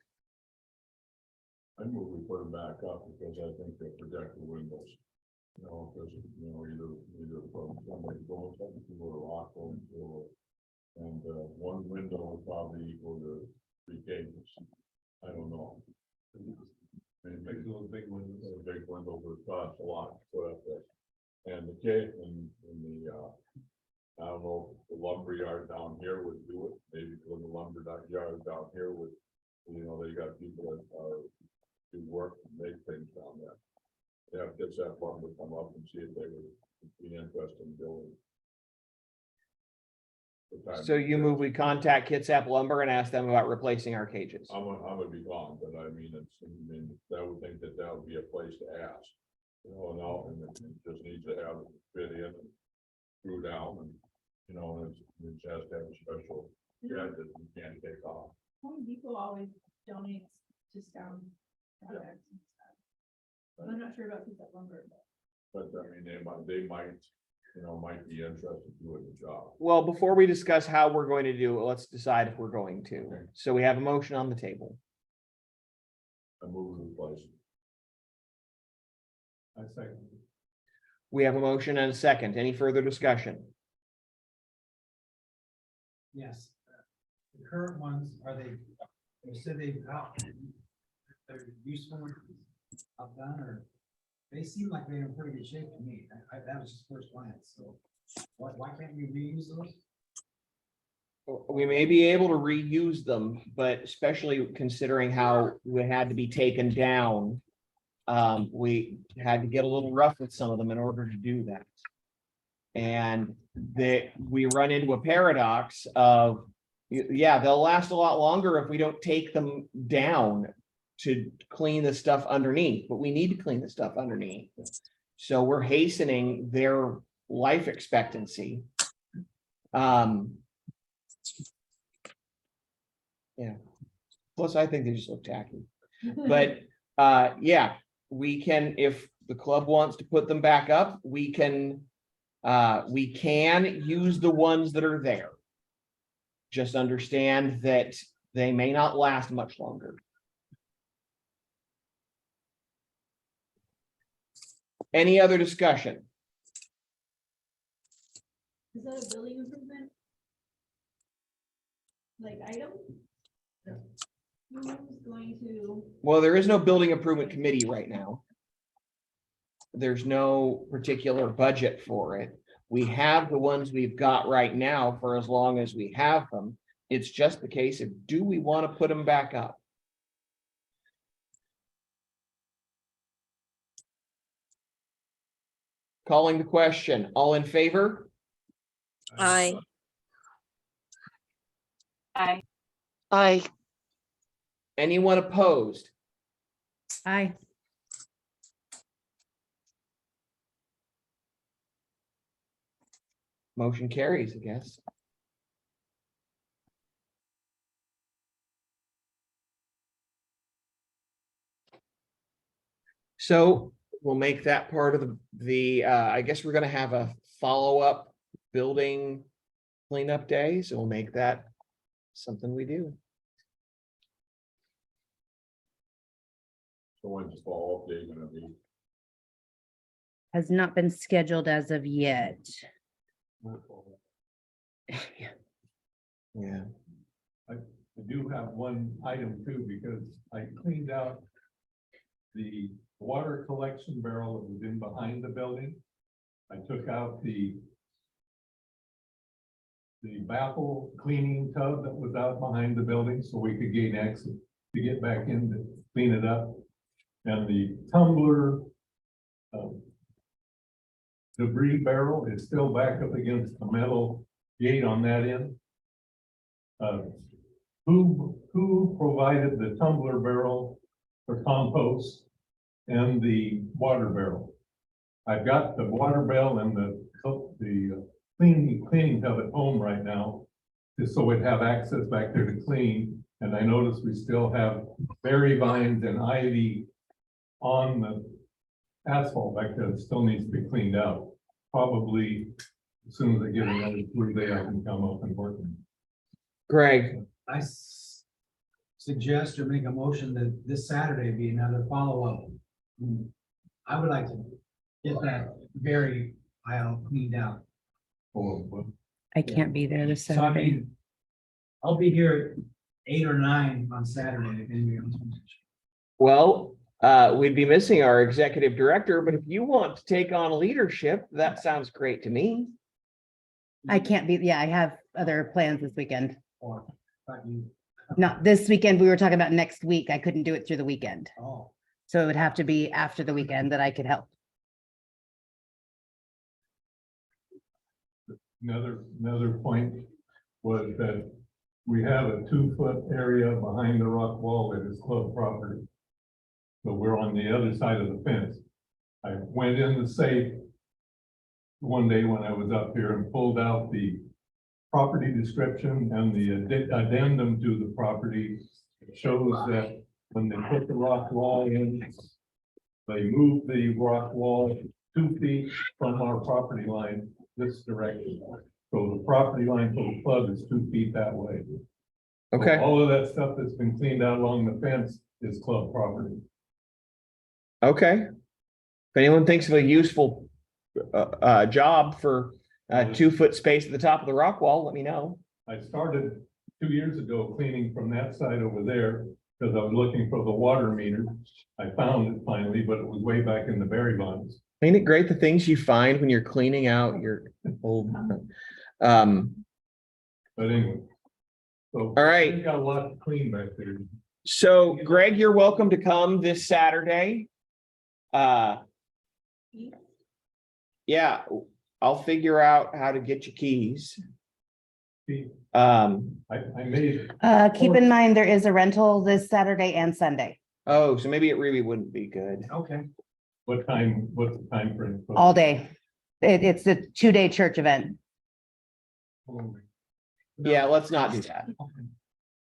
I move we put them back up because I think they protect the windows. You know, because, you know, either from somebody going something through or a lock going through. And one window would probably equal to 3 cages. I don't know. And make those big windows, big windows would cost a lot to put up there. And the cage and the I don't know if the lumber yard down here would do it, maybe when the lumber yard down here would, you know, they got people that do work and make things down there. Yeah, get that lumber, come up and see if they would be interested in building. So you move, we contact Kitsap Lumber and ask them about replacing our cages. I would be gone, but I mean, I would think that that would be a place to ask. You know, and it just needs to have it fit in and screw down and, you know, and it has to have a special shed that you can't take off. Home Depot always donates to sound products and stuff. I'm not sure about piece of lumber, but. But I mean, they might, you know, might be interested in doing the job. Well, before we discuss how we're going to do it, let's decide if we're going to. Okay. So we have a motion on the table. I move to replace. I second. We have a motion and a second. Any further discussion? Yes. The current ones, are they said they've they're useful, outdone, or they seem like they're in pretty good shape to me. That was just first glance, so why can't we reuse those? We may be able to reuse them, but especially considering how we had to be taken down. We had to get a little rough with some of them in order to do that. And we run into a paradox of, yeah, they'll last a lot longer if we don't take them down to clean the stuff underneath, but we need to clean the stuff underneath. So we're hastening their life expectancy. Yeah. Plus, I think they just look tacky. But yeah, we can, if the club wants to put them back up, we can use the ones that are there. Just understand that they may not last much longer. Any other discussion? Is that a building improvement? Like item? Who's going to? Well, there is no building improvement committee right now. There's no particular budget for it. We have the ones we've got right now for as long as we have them. It's just the case of, do we want to put them back up? Calling the question, all in favor? Aye. Aye. Aye. Anyone opposed? Aye. Motion carries, I guess. So we'll make that part of the I guess we're gonna have a follow-up building cleanup day, so we'll make that something we do. So when's the follow-up day gonna be? Has not been scheduled as of yet. Yeah. I do have one item too, because I cleaned out the water collection barrel that was in behind the building. I took out the baffle cleaning tub that was out behind the building, so we could gain access to get back in to clean it up. And the tumbler debris barrel is still back up against the metal gate on that end. Who provided the tumbler barrel for compost and the water barrel? I've got the water barrel and the cleaning tub at home right now, just so we'd have access back there to clean. And I noticed we still have berry vines and ivy on the asphalt back there that still needs to be cleaned out. Probably as soon as I get another blue day, I can come up and work. Greg, I suggest or make a motion that this Saturday be another follow-up. I would like to get that berry aisle cleaned out. I can't be there this So I Saturday. mean, I'll be here at 8 or 9 on Saturday if anybody else wants to. well, we'd be missing our executive director, but if you want to take on leadership, that sounds great to me. I can't be, yeah, I have other plans this weekend. Or, thought you, Not this weekend. We were talking about next week. I couldn't do it through the weekend. oh, So it would have to be after the weekend that I could help. Another point was that we have a 2-foot area behind the rock wall that is club property. But we're on the other side of the fence. I went in the safe one day when I was up here and pulled out the property description and the addendum to the property. It shows that when they put the rock wall in, they moved the rock wall 2 feet from our property line this direction. So the property line for the club is 2 feet that way. So Okay, all of that stuff that's been cleaned out along the fence is club property. okay. If anyone thinks of a useful job for 2-foot space at the top of the rock wall, let me know. I started 2 years ago cleaning from that side over there because I was looking for the water meter. I found it finally, but it was way back in the berry bonds. Ain't it great the things you find when you're cleaning out your old? But anyway. So. All right. We got a lot to clean back there. So Greg, you're welcome to come this Saturday. Yeah, I'll figure out how to get you keys. See, I I made, Keep in mind, there is a rental this Saturday and Sunday, oh, so maybe it really wouldn't be good. okay. what's the time frame? all day. It's a 2-day church event. Yeah, let's not do that.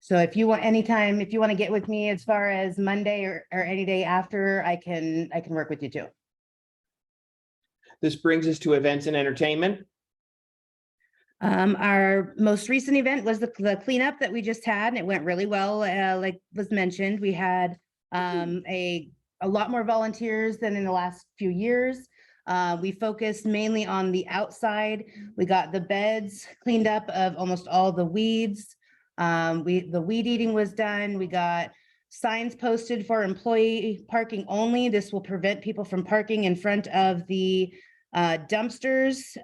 So if you want anytime, if you want to get with me as far as Monday or any day after, I can work with you too. This brings us to events and entertainment. Our most recent event was the cleanup that we just had, and it went really well. Like was mentioned, we had a lot more volunteers than in the last few years. We focused mainly on the outside. We got the beds cleaned up of almost all the weeds. The weed eating was done. We got signs posted for employee parking only. This will prevent people from parking in front of the dumpsters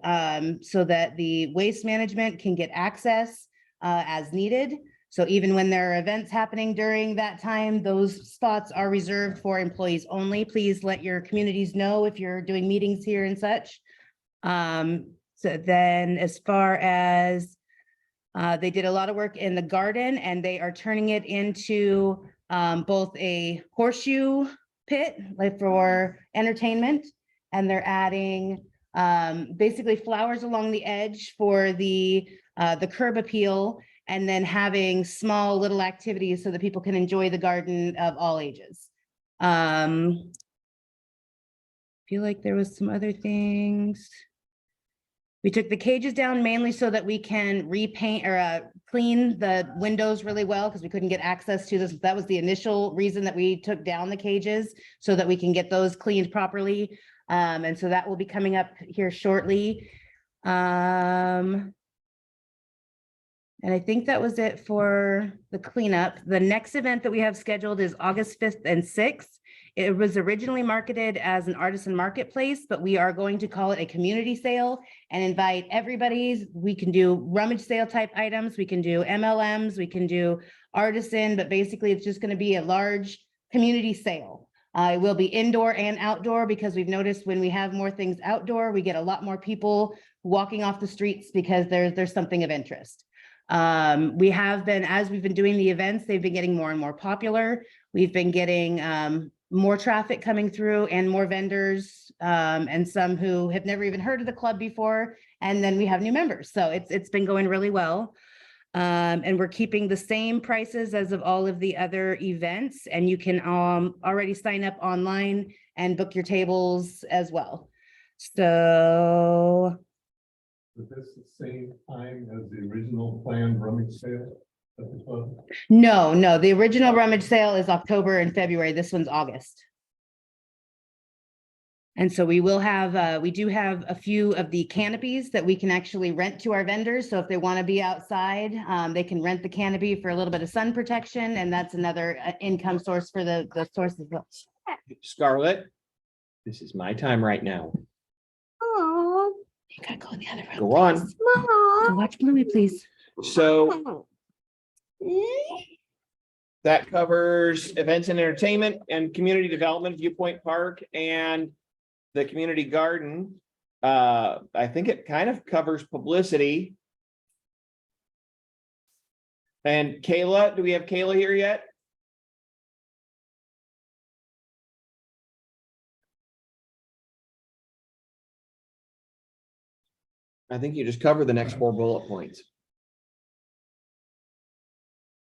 so that the waste management can get access as needed. So even when there are events happening during that time, those spots are reserved for employees only. Please let your communities know if you're doing meetings here and such. So then as far as they did a lot of work in the garden, and they are turning it into both a horseshoe pit, like for entertainment, and they're adding basically flowers along the edge for the curb appeal, and then having small little activities so that people can enjoy the garden of all ages. Feel like there was some other things. We took the cages down mainly so that we can repaint or clean the windows really well, because we couldn't get access to this. That was the initial reason that we took down the cages, so that we can get those cleaned properly. And so that will be coming up here shortly. And I think that was it for the cleanup. The next event that we have scheduled is August 5th and 6th. It was originally marketed as an artisan marketplace, but we are going to call it a community sale and invite everybody. We can do rummage sale type items. We can do MLMs, we can do artisan, but basically it's just going to be a large community sale. It will be indoor and outdoor, because we've noticed when we have more things outdoor, we get a lot more people walking off the streets because there's something of interest. We have been, as we've been doing the events, they've been getting more and more popular. We've been getting more traffic coming through and more vendors, and some who have never even heard of the club before. And then we have new members. So it's been going really well. And we're keeping the same prices as of all of the other events. And you can already sign up online and book your tables as well. So Was this the same time as the original planned rummage sale at the club? no, the original rummage sale is October and February. This one's August. And so we will have, we do have a few of the canopies that we can actually rent to our vendors. So if they want to be outside, they can rent the canopy for a little bit of sun protection. And that's another income source for the source as well. Scarlett, this is my time right now. Oh, You gotta go in the other room. Go on. please. Go watch Bluey, please. So that covers events and entertainment and community development, Viewpoint Park and the community garden. I think it kind of covers publicity. And Kayla, do we have Kayla here yet? I think you just covered the next 4 bullet points.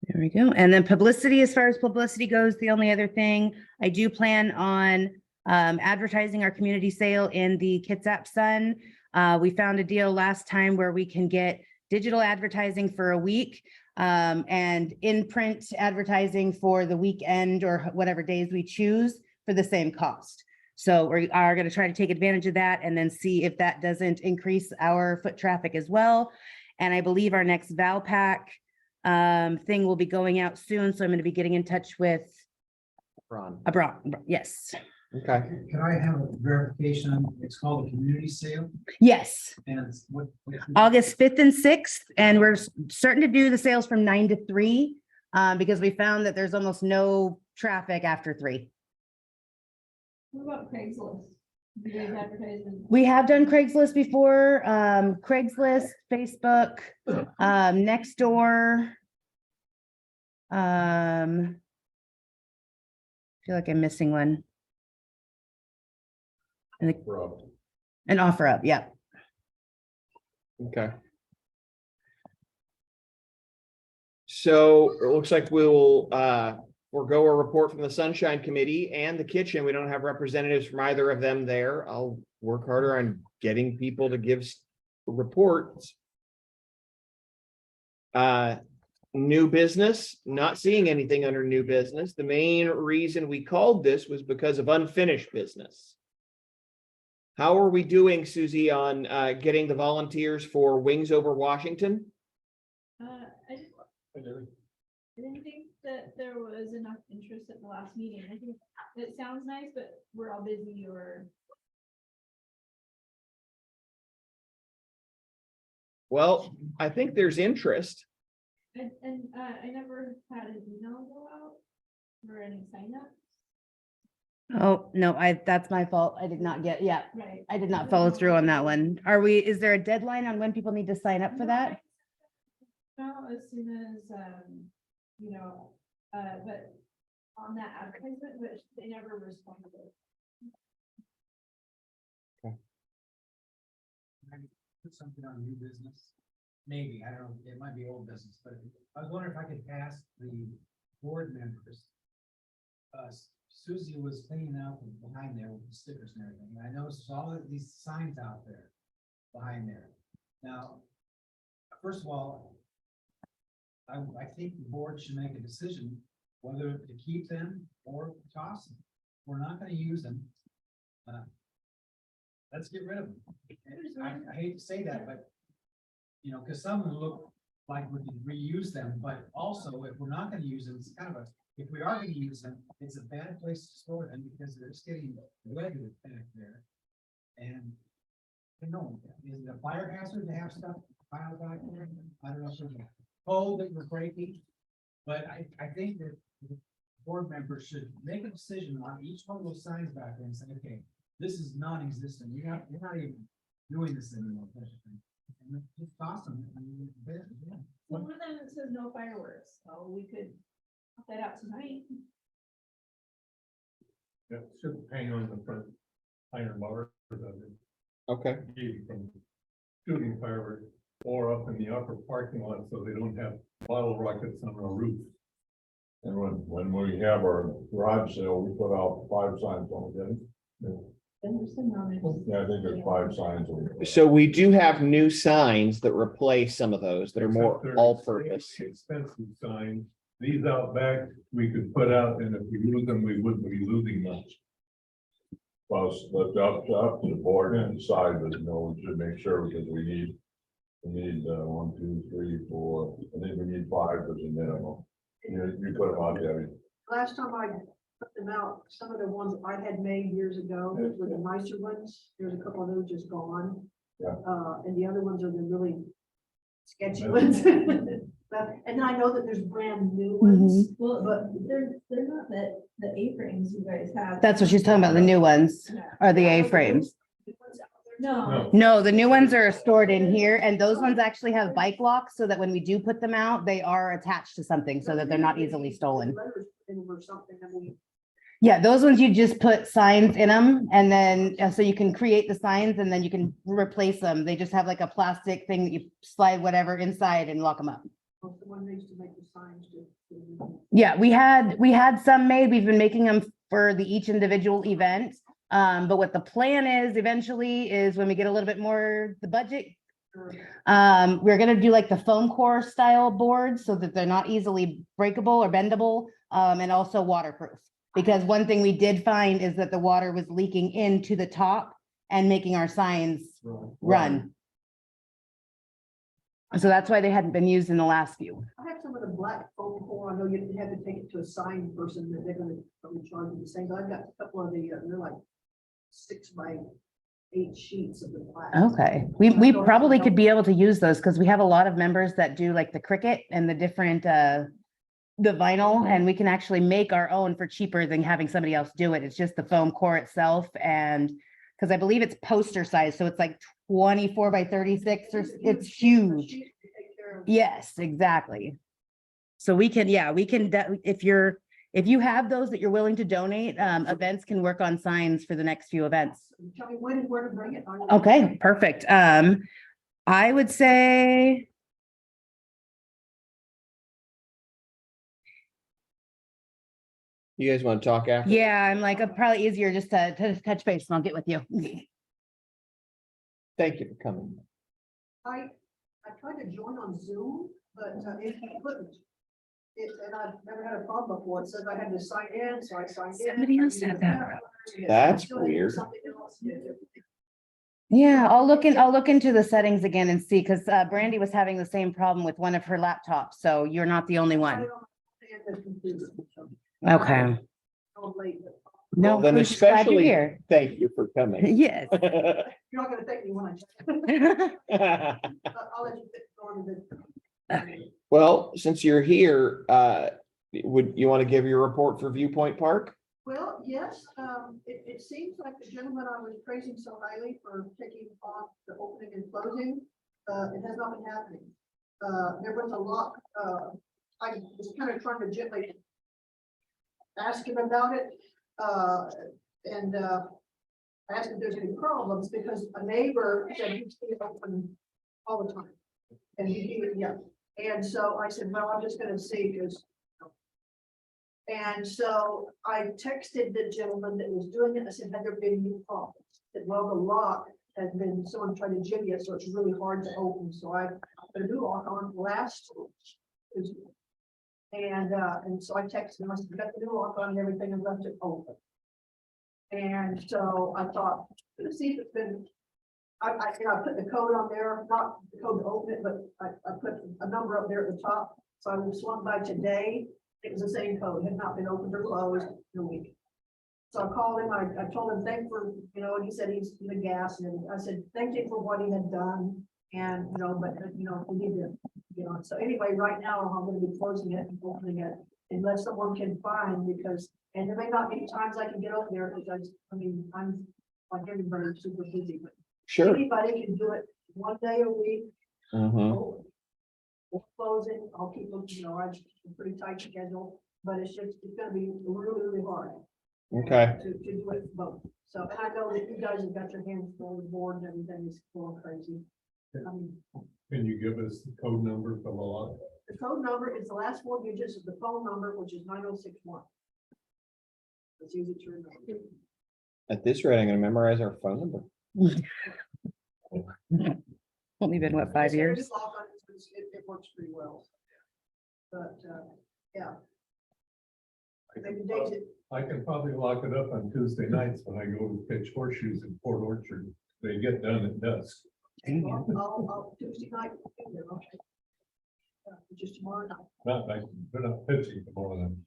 There we go. And then publicity, as far as publicity goes, the only other thing, I do plan on advertising our community sale in the Kitsap Sun. We found a deal last time where we can get digital advertising for a week and in-print advertising for the weekend or whatever days we choose for the same cost. So we are going to try to take advantage of that and then see if that doesn't increase our foot traffic as well. And I believe our next Valpak thing will be going out soon. So I'm going to be getting in touch with Ron. Yes. Okay. Can I have a verification? It's called a community sale Yes. and it's what? August 5th and 6th, and we're starting to do the sales from 9 to 3 because we found that there's almost no traffic after 3. What about Craigslist? Do you guys advertise in? We have done Craigslist before, Craigslist, Facebook, Nextdoor. I feel like I'm missing one. Rob. An OfferUp, yeah. Okay. So it looks like we'll forego a report from the Sunshine Committee and the kitchen. We don't have representatives from either of them there. I'll work harder on getting people to give reports. New business, not seeing anything under new business. The main reason we called this was because of unfinished business. How are we doing, Susie, on getting the volunteers for Wings Over Washington? I didn't think that there was enough interest at the last meeting. I think it sounds nice, but we're all busy or. Well, I think there's interest. And I never had an email go out for any signups. Oh, no, that's my fault. I did not get, yeah, Right. I did not follow through on that one. Is there a deadline on when people need to sign up for that? No, as soon as, but on that advertisement, but they never responded. Put something on new business. Maybe, I don't know, it might be old business, but I was wondering if I could ask the board members. Susie was cleaning out behind there with the stickers and everything. And I noticed there's all of these signs out there behind there. Now, first of all, I think the board should make a decision whether to keep them or toss them. We're not gonna use them. Let's get rid of them. And I hate to say that, but you know, because some of them look like we could reuse them, but also if we're not gonna use them, it's kind of if we are gonna use them, it's a bad place to store them because they're just getting weathered back there. And I don't know, is it a fire hazard to have stuff piled back there? I don't know if there's a pole that we're breaking, but I think that the board members should make a decision on each one of those signs back there and say, okay, this is non-existent. You're not even doing this anymore. And just toss them. One of them says no fireworks, so we could put that out tonight. Yeah, should hang on the front iron bar. Okay. From shooting fireworks or up in the upper parking lot so they don't have bottle rockets on our roof. And when we have our garage sale, we put out 5 signs on it. Yeah, I think there's 5 signs. on it. So we do have new signs that replace some of those that are more Except they're all-purpose. expensive signs. These out back, we could put out, and if we lose them, we wouldn't be losing much. Well, it's up to the board and decide, but we should make sure because we need 1, 2, 3, 4. I think we need 5 as a minimum. You put them out there. Last time I put them out, some of the ones I had made years ago were the nicer ones. There's a couple of those just gone. Yeah. And the other ones are the really sketchy ones. And then I know that there's brand new ones, Well, but they're not the A-frames you guys have. That's what she's talking about. The new ones are the A-frames. No. No, the new ones are stored in here and those ones actually have bike locks so that when we do put them out, they are attached to something so that they're not easily stolen. letters in them or something, I mean, Yeah, those ones you just put signs in them and then so you can create the signs and then you can replace them. They just have like a plastic thing that you slide whatever inside and lock them up. the one they used to make the signs to. Yeah, we had some made. We've been making them for each individual event. But what the plan is eventually is when we get a little bit more the budget, we're gonna do like the foam core style boards so that they're not easily breakable or bendable, and also waterproof. Because one thing we did find is that the water was leaking into the top and making our signs run. So that's why they hadn't been used in the last few. I have some of the black foam core, I know you had to take it to a sign person that they're gonna probably charge you the same, but I've got a couple of the, they're like 6x8 sheets of the black. Okay, we probably could be able to use those because we have a lot of members that do like the Cricut and the different, the vinyl, and we can actually make our own for cheaper than having somebody else do it. It's just the foam core itself and because I believe it's poster size, so it's like 24 by 36 or it's huge. Yes, exactly. So we can, yeah, we can, if you have those that you're willing to donate, events can work on signs for the next few events. Tell me when and where to bring it. Okay, perfect. I would say. You guys want to talk after? Yeah, I'm like, probably easier just to touch base and I'll get with you. Thank you for coming. I tried to join on Zoom, but it couldn't. And I've never had a problem before. It says I had to sign in, so I signed in. Somebody else had that. That's weird. Yeah, I'll look into the settings again and see, because Brandy was having the same problem with one of her laptops, so you're not the only one. Okay. No, Well, then we're just glad you're especially here. thank you for coming. Yes. You're not gonna thank me when I'll let you go on with it. Well, since you're here, would you want to give your report for Viewpoint Park? Well, yes, it seems like the gentleman I was praising so highly for taking off the opening and closing, it has not been happening. There was a lot, I was kind of trying to gently ask him about it, and I asked if there's any problems, because a neighbor said he's open all the time. And he, yeah, and so I said, well, I'm just gonna see, because. And so I texted the gentleman that was doing it. I said, had there been any problems? He said, well, the lock has been, someone tried to jimmy it, so it's really hard to open. So I put a new lock on last. And so I texted him, I said, got the new lock on and everything and left it open. And so I thought, let's see if it's been, I put the code on there, not the code to open it, but I put a number up there at the top. So I swung by today. It was the same code, had not been opened or closed in a week. So I called him, I told him, thank for, and he said he's in the gas and everything. I said, thank you for what he had done. And, but, we need to, so anyway, right now I'm gonna be closing it and opening it unless someone can find, because, and there may not be times I can get over there, because I'm like everybody super busy, but Sure. anybody can do it one day a week. Mhm. We're closing, I'll keep them, I'm pretty tight schedule, but it's gonna be really, really hard. Okay. To do it both. So, and I know that you guys have got your hands full with board and everything is going crazy. Can you give us the code number for the lock? The code number is the last 4 digits of the phone number, which is 9061. It's easy to remember. At this rate, I'm gonna memorize our phone number. Only been, what, 5 years? It's lock on, it works pretty well. But, yeah. Maybe days it. I can probably lock it up on Tuesday nights when I go to pitch horseshoes in Port Orchard. They get done at dusk. I'll Tuesday night. Okay. Just tomorrow night. Not like, they're not pitching tomorrow night.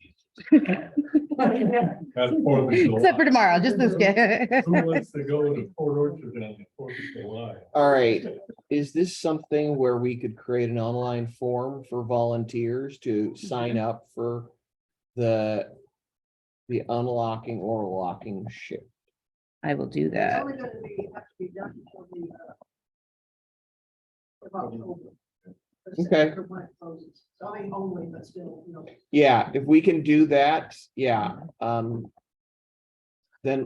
That's 4th of July. Except for tomorrow, just this guy. Who wants to go to Port Orchard on the 4th of July? All right, is this something where we could create an online form for volunteers to sign up for the unlocking or locking shift? I will do It's that. only gonna be, have to be done until the, of October. But it's Okay. after when it closes. So I mean, only, but still, you know. Yeah, if we can do that, yeah, then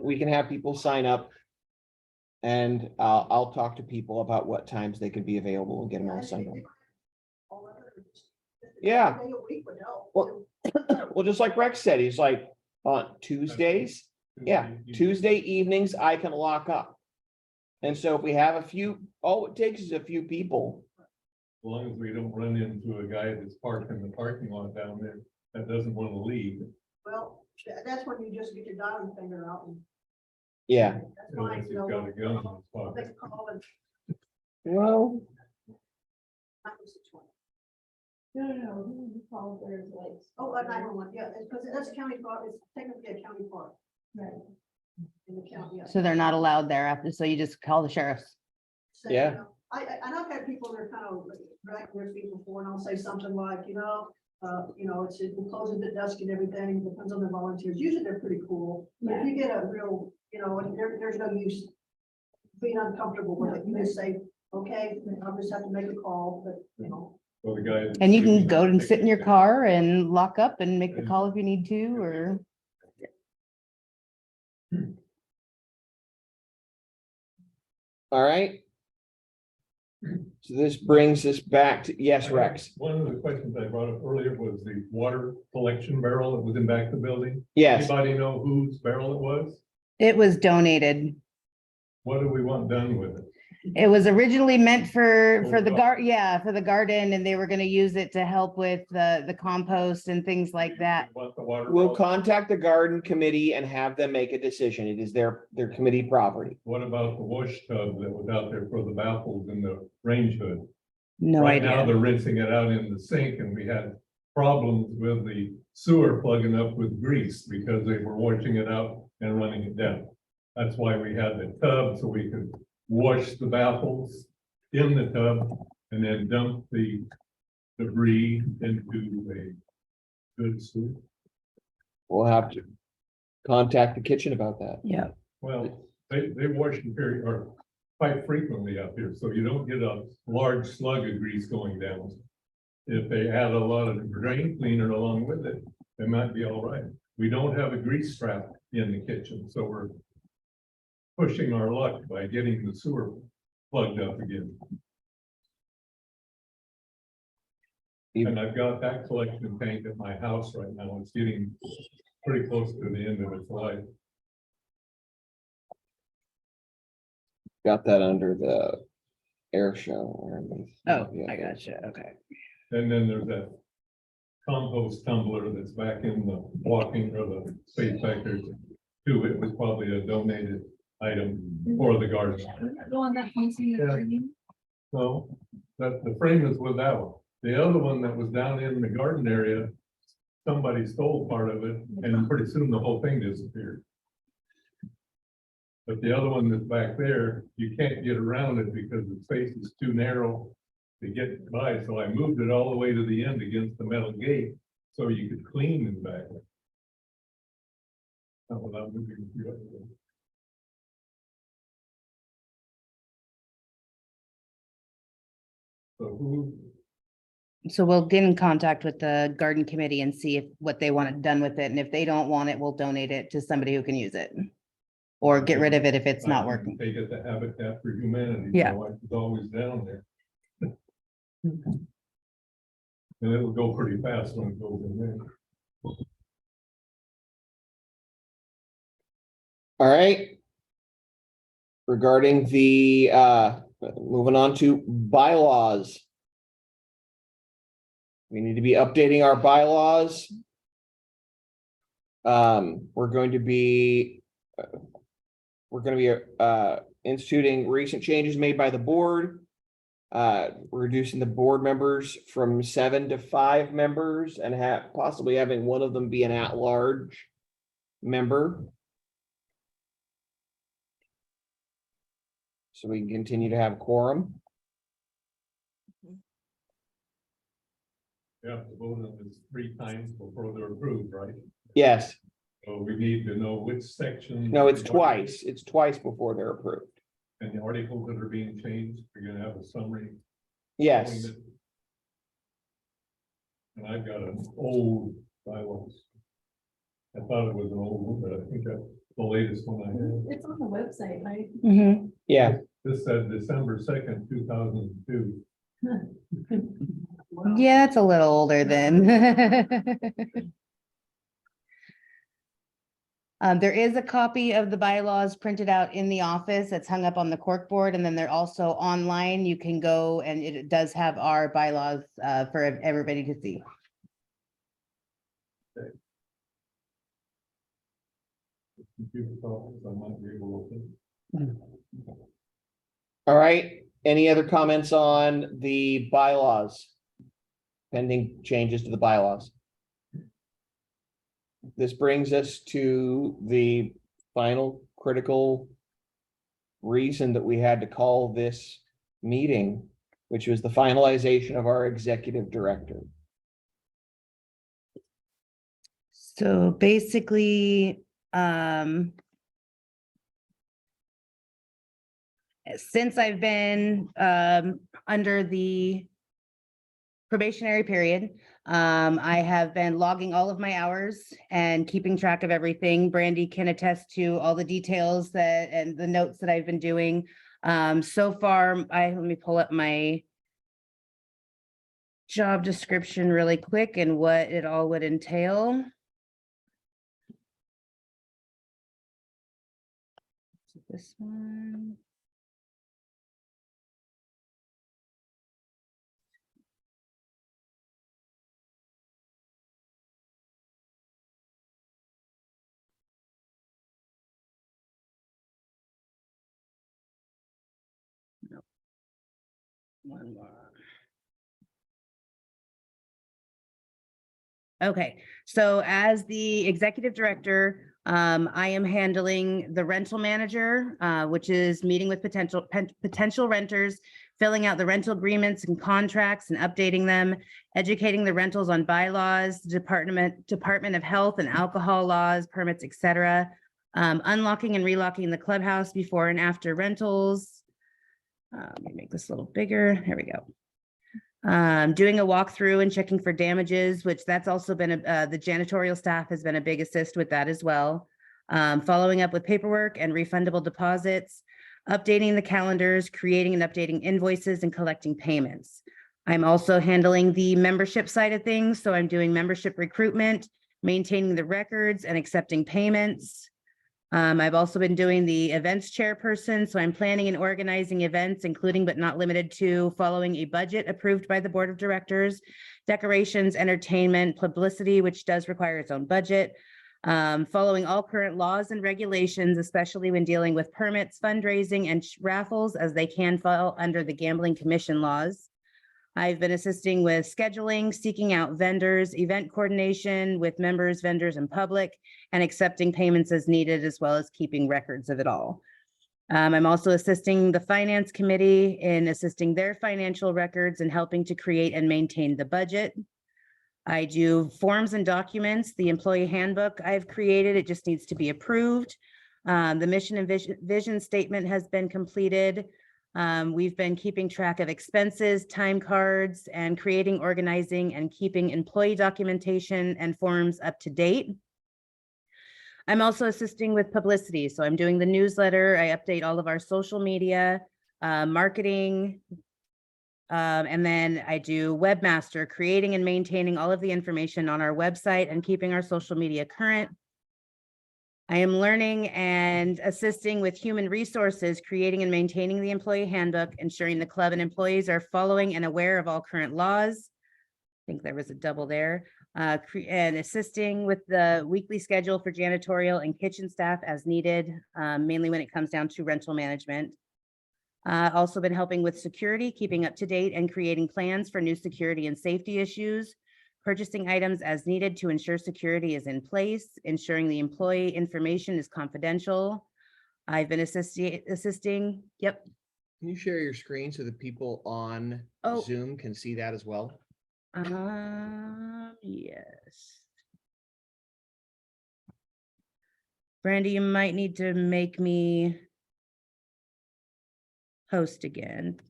we can have people sign up. And I'll talk to people about what times they could be available and get them all signed up. Yeah. Day a week would help. Well, well, just like Rex said, he's like, on Tuesdays, yeah, Tuesday evenings, I can lock up. And so if we have a few, all it takes is a few people. As long as we don't run into a guy that's parked in the parking lot down there that doesn't want to leave. Well, that's when you just get your dialing finger out and. Yeah, That's fine, Unless he's you know. got a gun in his pocket. Make a call and. well, that was the 20. No, we call there's like. Oh, 911, yeah, because that's a county park, it's technically a county park. Right. In the county, yeah. So they're not allowed there after, so you just call the sheriff's. So, Yeah. you know, and I've had people that are kind of dragging their feet before, and I'll say something like, it's, it closes at dusk and everything, depends on the volunteers, usually they're pretty cool. But if you get a real, and there's no use being uncomfortable with it, you just say, okay, I'll just have to make a call, but, So the guy. And you can go and sit in your car and lock up and make the call if you need to, or. all right. So this brings us back to, yes, Rex, One of the questions I brought up earlier was the water collection barrel that was in back of the building. yes, Anybody know whose barrel it was? It was donated. What do we want done with it? It was originally meant for the gar. for the garden, and they were gonna use it to help with the compost and things like that. Want the water we'll barrel? contact the garden committee and have them make a decision. It is their committee property. What about the wash tub that was out there for the baffles in the range hood? No Right now, idea. they're rinsing it out in the sink, and we had problems with the sewer plugging up with grease because they were washing it out and running it down. That's why we had the tub, so we could wash the baffles in the tub and then dump the debris into a good sewer. We'll have to contact the kitchen about that. Yeah. Well, they wash them very, or quite frequently up here, so you don't get a large slug of grease going down. If they add a lot of drain cleaner along with it, it might be all right. We don't have a grease trap in the kitchen, so we're pushing our luck by getting the sewer plugged up again. And I've got that collection tank at my house right now. It's getting pretty close to the end of its life. Got that under the air show. Oh, I gotcha. Okay. And then there's that compost tumbler that's back in the walking or the space back there too. It was probably a donated item for the garden. The one that points in Yeah. the green. So that the frame is without. The other one that was down in the garden area, somebody stole part of it and pretty soon the whole thing disappeared. But the other one that's back there, you can't get around it because the space is too narrow to get by. So I moved it all the way to the end against the metal gate so you could clean in back. Not without moving a few other things. So who, So we'll get in contact with the garden committee and see if what they want it done with it. And if they don't want it, we'll donate it to somebody who can use it. Or get rid of it if it's not I working. Take it to Habitat for Humanity. Yeah. My wife is always down there. And it'll go pretty fast when it goes in there. All right. Regarding the, moving on to bylaws. We need to be updating our bylaws. We're going to be instituting recent changes made by the board. reducing the board members from 7 to 5 members and possibly having one of them be an at-large member. So we can continue to have quorum. You have to vote on this 3 times before they're approved, right? Yes, So we need to know which section. no, it's twice. It's twice before they're approved. And the articles that are being changed, you're gonna have a summary. Yes, showing it. And I've got an old bylaws. I thought it was an old one, but I think that's the latest one I have. It's on the website, right? Mhm. yeah. This said December 2nd, 2002. Yeah, that's a little older than. There is a copy of the bylaws printed out in the office that's hung up on the cork board, and then they're also online. You can go and it does have our bylaws for everybody to see. Computer problems, I might be able to. All right. Any other comments on the bylaws? Pending changes to the bylaws. This brings us to the final critical reason that we had to call this meeting, which was the finalization of our executive director. So basically, since I've been under the probationary period, I have been logging all of my hours and keeping track of everything. Brandy can attest to all the details that and the notes that I've been doing. So far, let me pull up my job description really quick and what it all would entail. This one. No. One more. Okay, so as the executive director, I am handling the rental manager, which is meeting with potential renters, filling out the rental agreements and contracts and updating them, educating the rentals on bylaws, Department of Health and alcohol laws, permits, etc. Unlocking and relocking the clubhouse before and after rentals. Let me make this a little bigger. There we go. Doing a walkthrough and checking for damages, which that's also been the janitorial staff has been a big assist with that as well. Following up with paperwork and refundable deposits, updating the calendars, creating and updating invoices, and collecting payments. I'm also handling the membership side of things. So I'm doing membership recruitment, maintaining the records, and accepting payments. I've also been doing the events chairperson, so I'm planning and organizing events, including but not limited to following a budget approved by the board of directors, decorations, entertainment, publicity, which does require its own budget, following all current laws and regulations, especially when dealing with permits, fundraising, and raffles, as they can fall under the Gambling Commission laws. I've been assisting with scheduling, seeking out vendors, event coordination with members, vendors, and public, and accepting payments as needed, as well as keeping records of it all. I'm also assisting the finance committee in assisting their financial records and helping to create and maintain the budget. I do forms and documents. The employee handbook I've created, it just needs to be approved. The mission and vision statement has been completed. We've been keeping track of expenses, time cards, and creating, organizing, and keeping employee documentation and forms up to date. I'm also assisting with publicity. So I'm doing the newsletter. I update all of our social media, marketing, and then I do webmaster, creating and maintaining all of the information on our website and keeping our social media current. I am learning and assisting with human resources, creating and maintaining the employee handbook, ensuring the club and employees are following and aware of all current laws. I think there was a double there. And assisting with the weekly schedule for janitorial and kitchen staff as needed, mainly when it comes down to rental management. Also been helping with security, keeping up to date and creating plans for new security and safety issues, purchasing items as needed to ensure security is in place, ensuring the employee information is confidential. I've been assisting, yep. Can you share your screen so that people on Oh. Zoom can see that as well? Yes. Brandy, you might need to make me host again.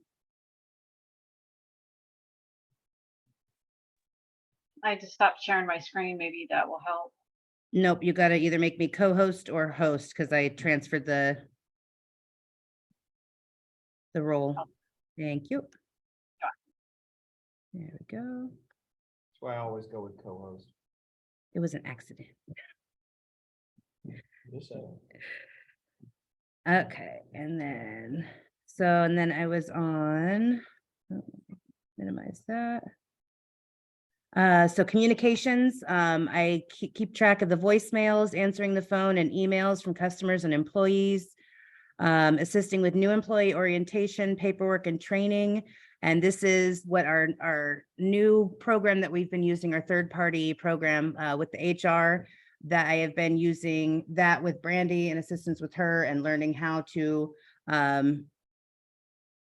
I just stopped sharing my screen. Maybe that will help. Nope, you gotta either make me co-host or host because I transferred the role. Thank you. There we go. That's why I always go with co-host. It was an accident. Just saying. Okay, and then I was on, minimize that. So communications, I keep track of the voicemails, answering the phone and emails from customers and employees, assisting with new employee orientation, paperwork and training. And this is what our new program that we've been using, our third-party program with the HR, that I have been using that with Brandy and assistance with her and learning how to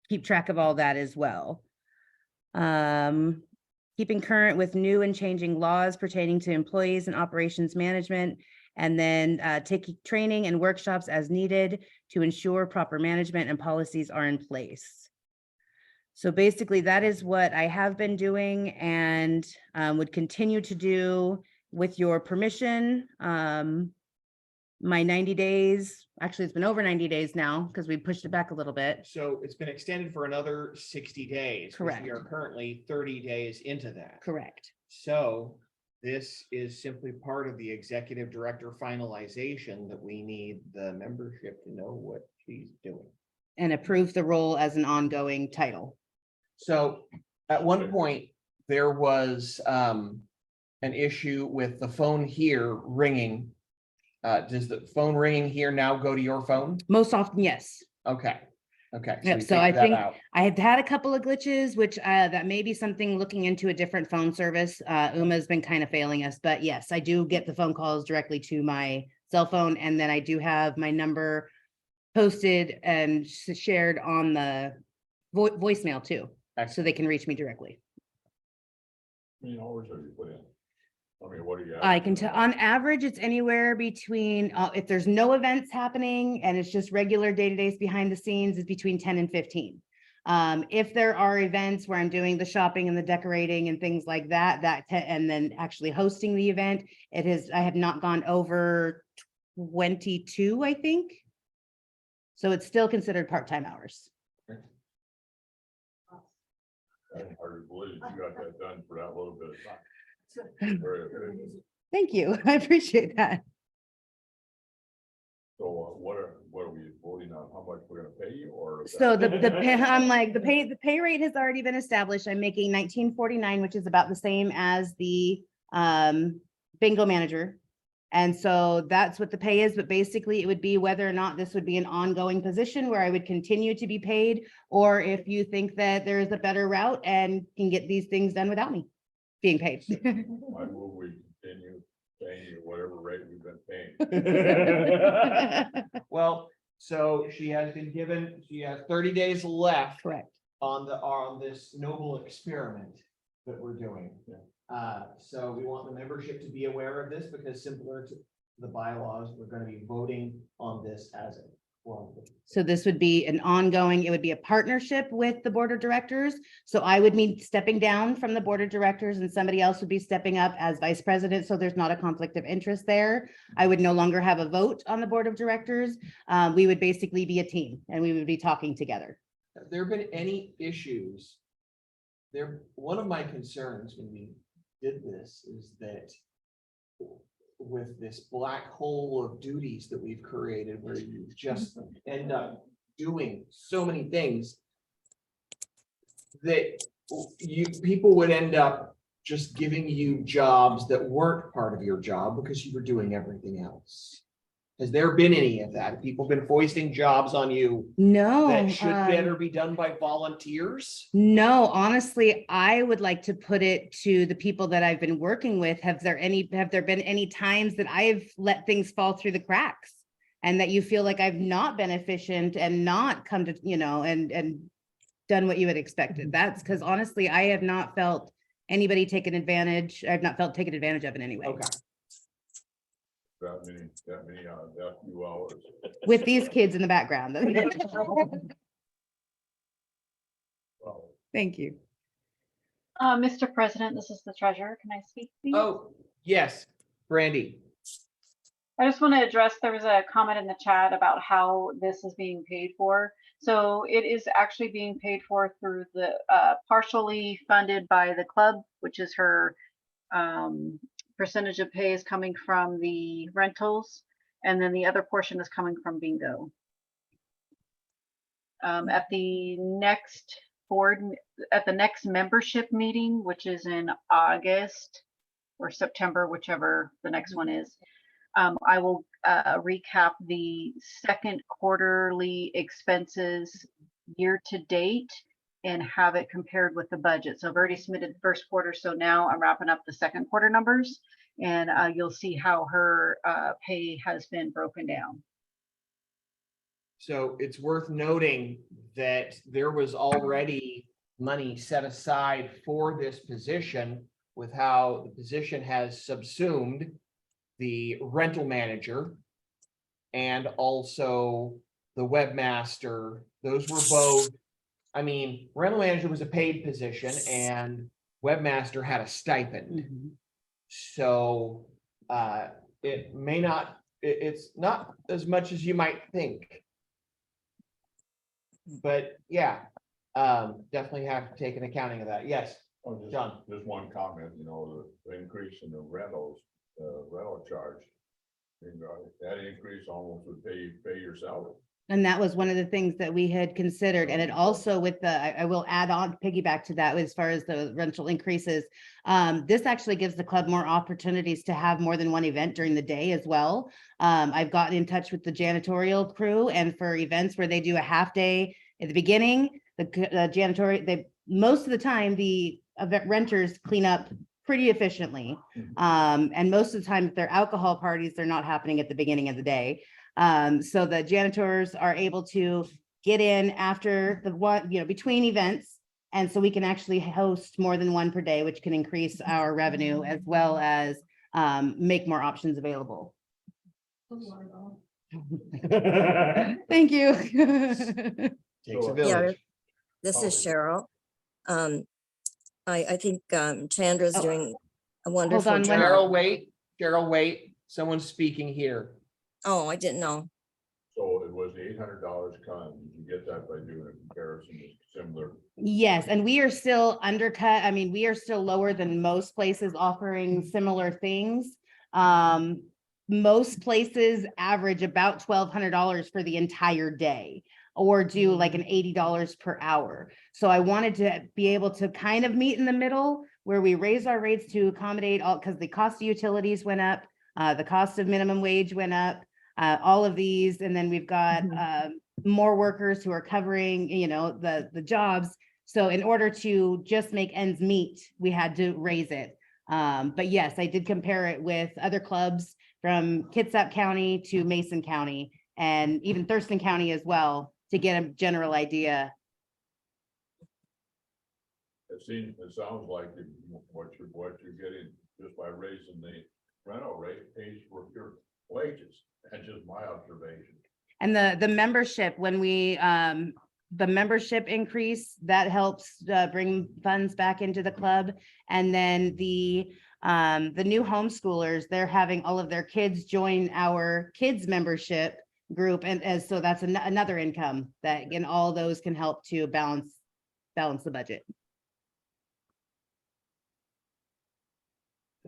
keep track of all that as well. Keeping current with new and changing laws pertaining to employees and operations management, and then taking training and workshops as needed to ensure proper management and policies are in place. So basically that is what I have been doing and would continue to do with your permission. My 90 days, actually it's been over 90 days now because we pushed it back a little bit. So it's been extended for another 60 days. 'cause Correct. We are currently 30 days into that. Correct. So this is simply part of the executive director finalization that we need the membership to know what she's doing. And approve the role as an ongoing title. So at one point, there was an issue with the phone here ringing. Does the phone ringing here now go to your phone? Most often, yes. Okay, okay. Yep, you so I figured that think out. I had had a couple of glitches, which that may be something looking into a different phone service. Uma's been kind of failing us, but yes, I do get the phone calls directly to my cell phone. And then I do have my number posted and shared on the voicemail too, so they can reach me directly. How many hours have you put in? I mean, what do you? I can tell, on average, it's anywhere between, if there's no events happening and it's just regular day-to-days behind the scenes, it's between 10 and 15. If there are events where I'm doing the shopping and the decorating and things like that, and then actually hosting the event, I have not gone over 22, I think. So it's still considered part-time hours. That's hard to believe you got that done for that little bit of time. Very efficient. Thank you. I appreciate that. So what are we voting on? How much we're gonna pay you or? is So that- I'm like, the pay rate has already been established. I'm making $19.49, which is about the same as the bingo manager. And so that's what the pay is, but basically it would be whether or not this would be an ongoing position where I would continue to be paid, or if you think that there is a better route and can get these things done without me being paid. I move we continue paying you whatever rate we've been paying. Well, so she has 30 days left Correct. on this noble experiment that we're doing. Yeah. So we want the membership to be aware of this because similar to the bylaws, we're going to be voting on this as a. So this would be an ongoing, it would be a partnership with the board of directors. So I would be stepping down from the board of directors and somebody else would be stepping up as vice president. So there's not a conflict of interest there. I would no longer have a vote on the board of directors. We would basically be a team and we would be talking together. Have there been any issues? One of my concerns when we did this is that with this black hole of duties that we've created where you just end up doing so many things that people would end up just giving you jobs that weren't part of your job because you were doing everything else. Has there been any of that? People been foisting jobs on you No. that should um, better be done by volunteers? No, honestly, I would like to put it to the people that I've been working with. Have there been any times that I've let things fall through the cracks? And that you feel like I've not been efficient and not come to, and done what you had expected? That's because honestly, I have not felt anybody taken advantage. I've not felt taken advantage of in any way. Okay. That few hours. With these kids in the background. Well, Thank you. Mr. President, this is the treasurer. Can I speak, please? Oh, yes, Brandy. I just want to address, there was a comment in the chat about how this is being paid for. So it is actually being paid for through the partially funded by the club, which is her percentage of pay is coming from the rentals. And then the other portion is coming from bingo. At the next membership meeting, which is in August or September, whichever the next one is, I will recap the second quarterly expenses year to date and have it compared with the budget. So I've already submitted the first quarter, so now I'm wrapping up the second quarter numbers, and you'll see how her pay has been broken down. So it's worth noting that there was already money set aside for this position with how the position has subsumed the rental manager and also the webmaster. Those were both, I mean, rental manager was a paid position and webmaster had a stipend. So it may not, it's not as much as you might think. But yeah, definitely have to take an accounting of that. Yes, John. Just one comment, the increase in the rental charge. That increase almost would pay your salary. And that was one of the things that we had considered. And it also with I will add on, piggyback to that as far as the rental increases. This actually gives the club more opportunities to have more than one event during the day as well. I've gotten in touch with the janitorial crew, and for events where they do a half day at the beginning, most of the time, the event renters clean up pretty efficiently. And most of the time, if they're alcohol parties, they're not happening at the beginning of the day. So the janitors are able to get in after the one, between events. And so we can actually host more than one per day, which can increase our revenue as well as make more options available. Thank you. Takes a So, village. This is Cheryl. I think Chandra's Oh, doing a wonderful on, job. Cheryl, wait, someone's speaking here. Oh, I didn't know. So it was $800 cut. Did you get that by doing a comparison with similar? Yes, and we are still undercut. I mean, we are still lower than most places offering similar things. Most places average about $1,200 for the entire day, or do like an $80 per hour. So I wanted to be able to kind of meet in the middle where we raise our rates to accommodate all, because the cost of utilities went up, the cost of minimum wage went up, all of these, and then we've got more workers who are covering, the jobs. So in order to just make ends meet, we had to raise it. But yes, I did compare it with other clubs from Kitsap County to Mason County and even Thurston County as well, to get a general idea. It sounds like what you're getting just by raising the rental rate pays for your wages. That's just my observation. And the membership, when we, the membership increase, that helps bring funds back into the club. And then the new homeschoolers, they're having all of their kids join our kids membership group. And as so that's another income that, again, all those can help to balance the budget.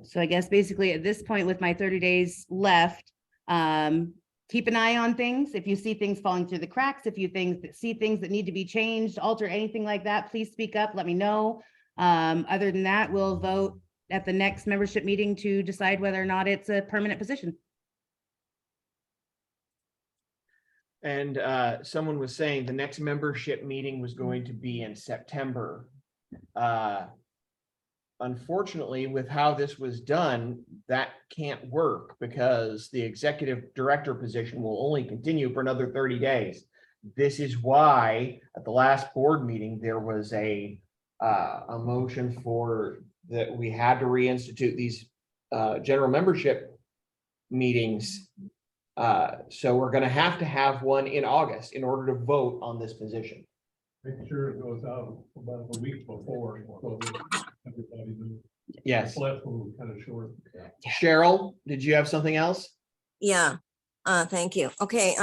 So I guess basically at this point with my 30 days left, keep an eye on things. If you see things falling through the cracks, if you see things that need to be changed, alter, anything like that, please speak up, let me know. Other than that, we'll vote at the next membership meeting to decide whether or not it's a permanent position. and someone was saying the next membership meeting was going to be in September. Unfortunately, with how this was done, that can't work because the executive director position will only continue for another 30 days. This is why at the last board meeting, there was a motion for that we had to reinstitute these general membership meetings. So we're going to have one in August in order to vote on this position. Make sure it goes out about a week before. So that everybody knows. Yes. So that's when we're kind of short. Cheryl, did you have something else? Yeah, thank you. Okay,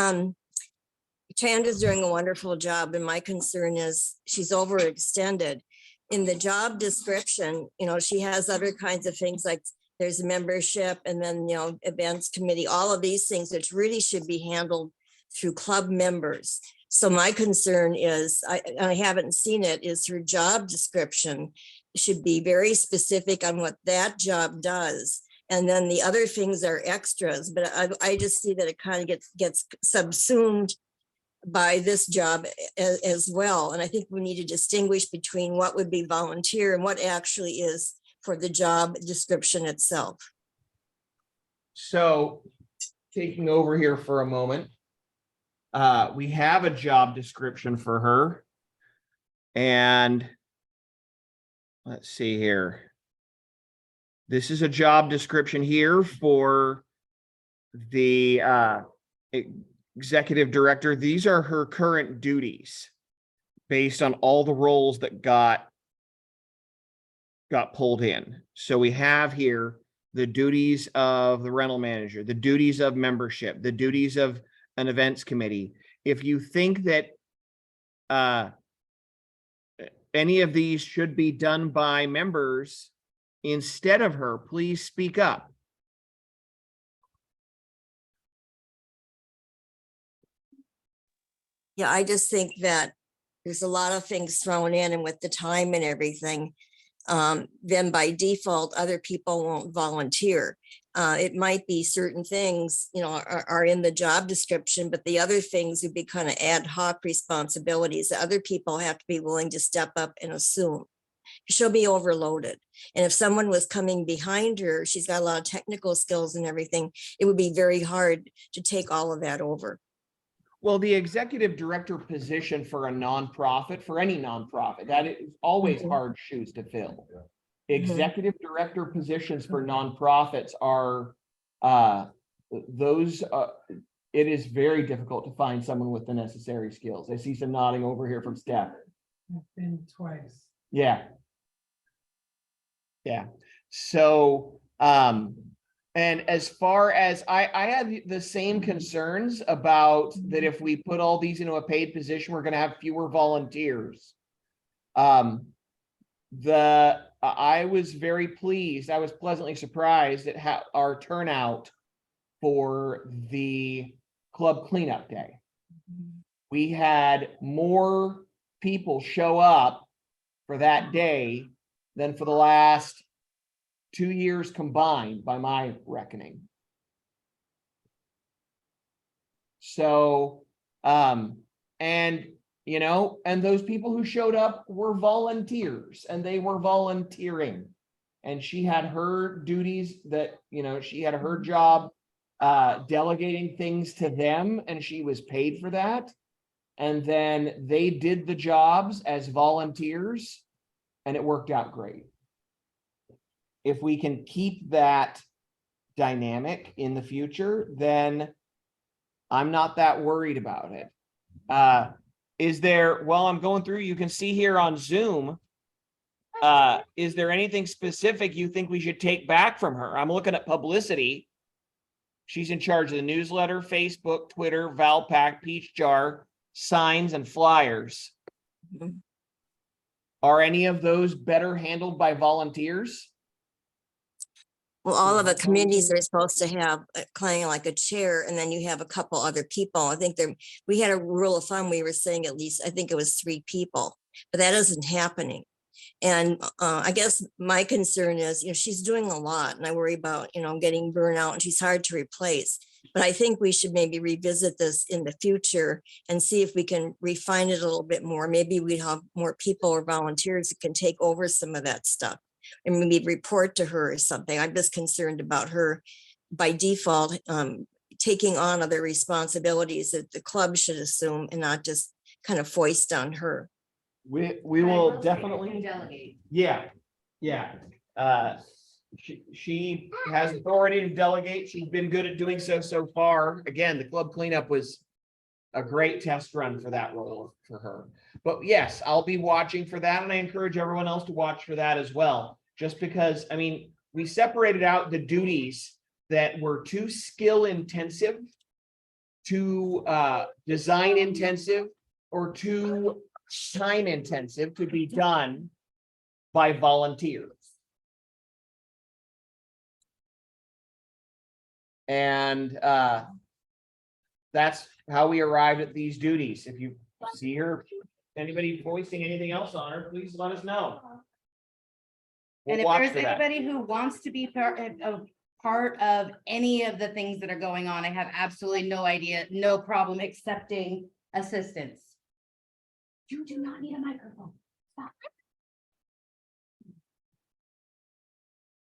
Chanda's doing a wonderful job, and my concern is she's overextended. In the job description, you know, she has other kinds of things like there's a membership and then, you know, events committee, all of these things which really should be handled through club members. So my concern is, I haven't seen it, is her job description should be very specific on what that job does. And then the other things are extras, but I just see that it kind of gets subsumed by this job as well. And I think we need to distinguish between what would be volunteer and what actually is for the job description itself. So taking over here for a moment, we have a job description for her. And let's see here. This is a job description here for the executive director. These are her current duties based on all the roles that got pulled in. So we have here the duties of the rental manager, the duties of membership, the duties of an events committee. If you think that any of these should be done by members instead of her, please speak up. Yeah, I just think that there's a lot of things thrown in, and with the time and everything, then by default, other people won't volunteer. It might be certain things, you know, are in the job description, but the other things would be kind of ad hoc responsibilities that other people have to be willing to step up and assume. She'll be overloaded. And if someone was coming behind her, she's got a lot of technical skills and everything, it would be very hard to take all of that over. Well, the executive director position for a nonprofit, for any nonprofit, that is always hard shoes to fill. Executive director positions for nonprofits are it is very difficult to find someone with the necessary skills. I see some nodding over here from Steph. I've been twice. Yeah. So and as far as I have the same concerns about that, if we put all these into a paid position, we're going to have fewer volunteers. I was very pleased. I was pleasantly surprised at how our turnout for the club cleanup day. We had more people show up for that day than for the last 2 years combined, by my reckoning. So, and you know, and those people who showed up were volunteers, and they were volunteering, and she had her duties that, you know, she had her job delegating things to them, and she was paid for that. And then they did the jobs as volunteers, and it worked out great. If we can keep that dynamic in the future, then I'm not that worried about it. Is there, while I'm going through, you can see here on Zoom, is there anything specific you think we should take back from her? I'm looking at publicity. She's in charge of the newsletter, Facebook, Twitter, Valpak, Peach Jar, signs, and flyers. Are any of those better handled by volunteers? Well, all of the committees are supposed to have kind of like a chair, and then you have a couple other people. I think we had a rule of thumb. We were saying at least, I think it was 3 people, but that isn't happening. And I guess my concern is, you know, she's doing a lot, and I worry about, you know, getting burnout, and she's hard to replace. But I think we should maybe revisit this in the future and see if we can refine it a little bit more. Maybe we'd have more people or volunteers that can take over some of that stuff and maybe report to her or something. I'm just concerned about her by default taking on other responsibilities that the club should assume and not just kind of foist on her. We will definitely. Delegate. Yeah, yeah. She has authority to delegate. She's been good at doing so far. Again, the club cleanup was a great test run for that role for her. But yes, I'll be watching for that, and I encourage everyone else to watch for that as well. Just because, I mean, we separated out the duties that were too skill intensive, too design intensive, or too time intensive to be done by volunteers. And that's how we arrived at these duties. If you see her, anybody voicing anything else on her, please let us know. We'll And if watch there's for that. anybody who wants to be part of any of the things that are going on, I have absolutely no idea, no problem accepting assistance. You do not need a microphone. Stop.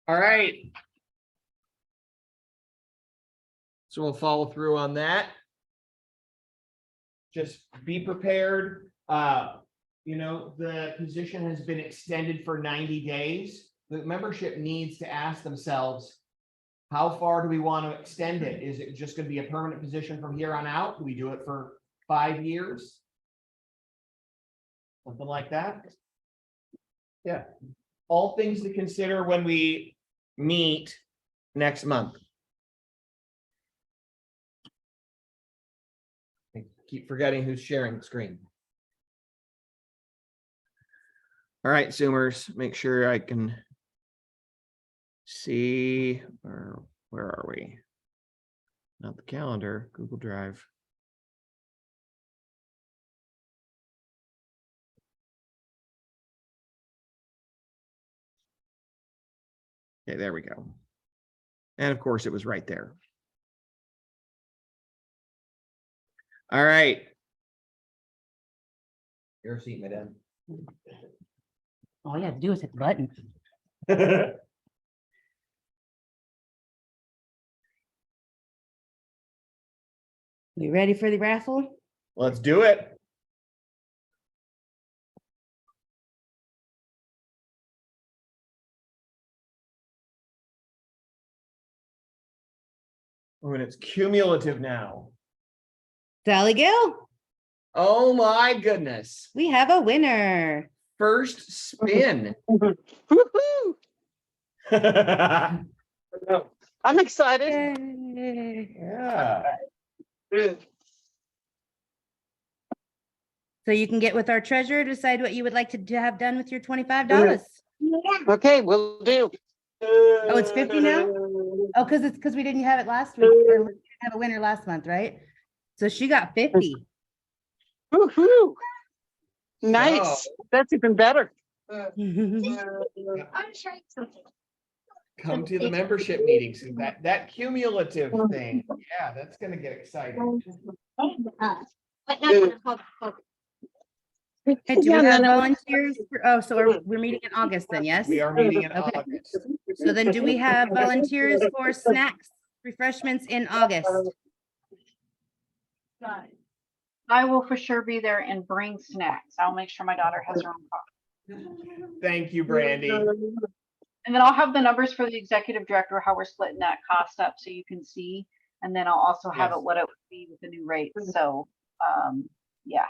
All right. So we'll follow through on that. Just be prepared. You know, the position has been extended for 90 days. The membership needs to ask themselves, how far do we want to extend it? Is it just going to be a permanent position from here on out? Do we do it for 5 years? Something like that. Yeah. All things to consider when we meet next month. I keep forgetting who's sharing the screen. All right, Zoomers, make sure I can see, or where are we? Not the calendar, Google Drive. Okay, there we go. And of course, it was right there. All right. Your seat, madam. All you have to do is hit the button. You ready for the raffle? Let's do it. Oh, and it's cumulative now. Sally Gill, Oh my goodness. we have a winner. First spin. Woo-hoo. Yeah. I'm excited. Yay. So you can get with our treasurer, decide what you would like to have done with your $25. Okay, will do. Oh, it's 50 now? Oh, because we didn't have it last week, or we didn't have a winner last month, right? So she got 50. Woo-hoo. Nice. That's even better. I'm trying something. Come to the membership meetings. That cumulative thing. Yeah, that's gonna get exciting. But not gonna hold. Hey, do we have volunteers? Oh, so we're meeting in August then, yes? We are meeting in Okay. August. So then do we have volunteers for snacks, refreshments in August? I will for sure be there and bring snacks. I'll make sure my daughter has her own coffee. Thank you, Brandy. And then I'll have the numbers for the executive director, how we're splitting that cost up so you can see. And then I'll also have Yes. it what it would be with the new rates. So, yeah.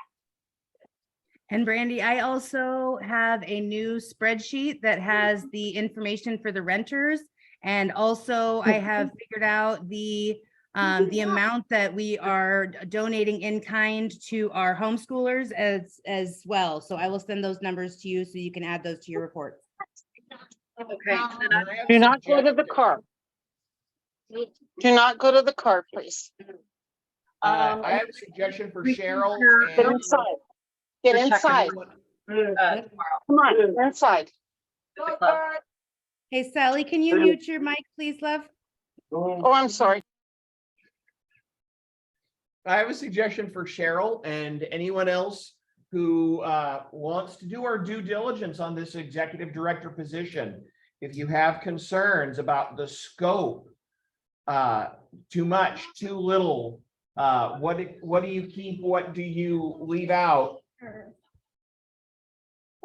And Brandy, I also have a new spreadsheet that has the information for the renters. And also I have figured out the amount that we are donating in kind to our homeschoolers as well. So I will send those numbers to you so you can add those to your report. Okay. Do not go to the car. Do not go to the car, please. I have a suggestion for Cheryl. Get and- inside. Get We're checking inside. tomorrow. Come on, get inside. At the club. Hey, Sally, can you mute your mic, please, love? Oh, I'm sorry. I have a suggestion for Cheryl and anyone else who wants to do our due diligence on this executive director position. If you have concerns about the scope, too much, too little, what do you keep, what do you leave out?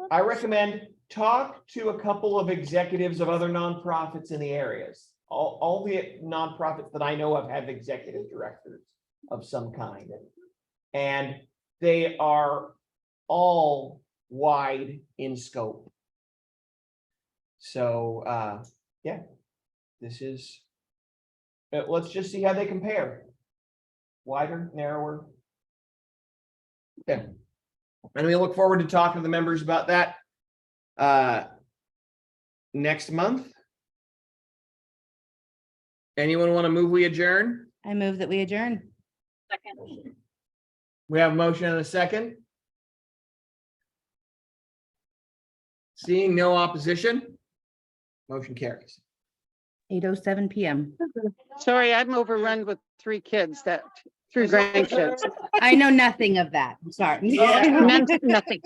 I recommend talk to a couple of executives of other nonprofits in the areas. All the nonprofits that I know of have executive directors of some kind. And they are all wide in scope. So, yeah, this is, let's just see how they compare. Wider, narrower. Okay. And we look forward to talking to the members about that next month. Anyone want to move we adjourn? I move that we adjourn. Second. We have a motion and a second. Seeing no opposition, motion carries. 8:07 PM. Sorry, I'm overrun with three grandkids. I know nothing of that. I'm sorry. Nothing.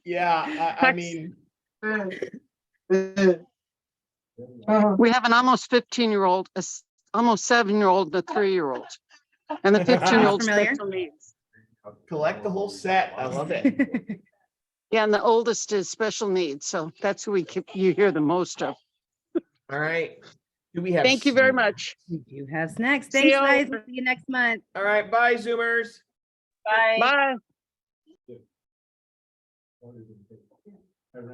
Yeah, I mean, We have an almost 15-year-old, almost 7-year-old, and a 3-year-old. And the 15-year-old Familiar? special needs. collect the whole set. I love it. Yeah, and the oldest is special needs, so that's who you hear the most of. All right. Do we have? Thank you very much. We do have snacks. See Thanks, you. guys. We'll see you next month. All right, bye, Zoomers. Bye. Bye. I ran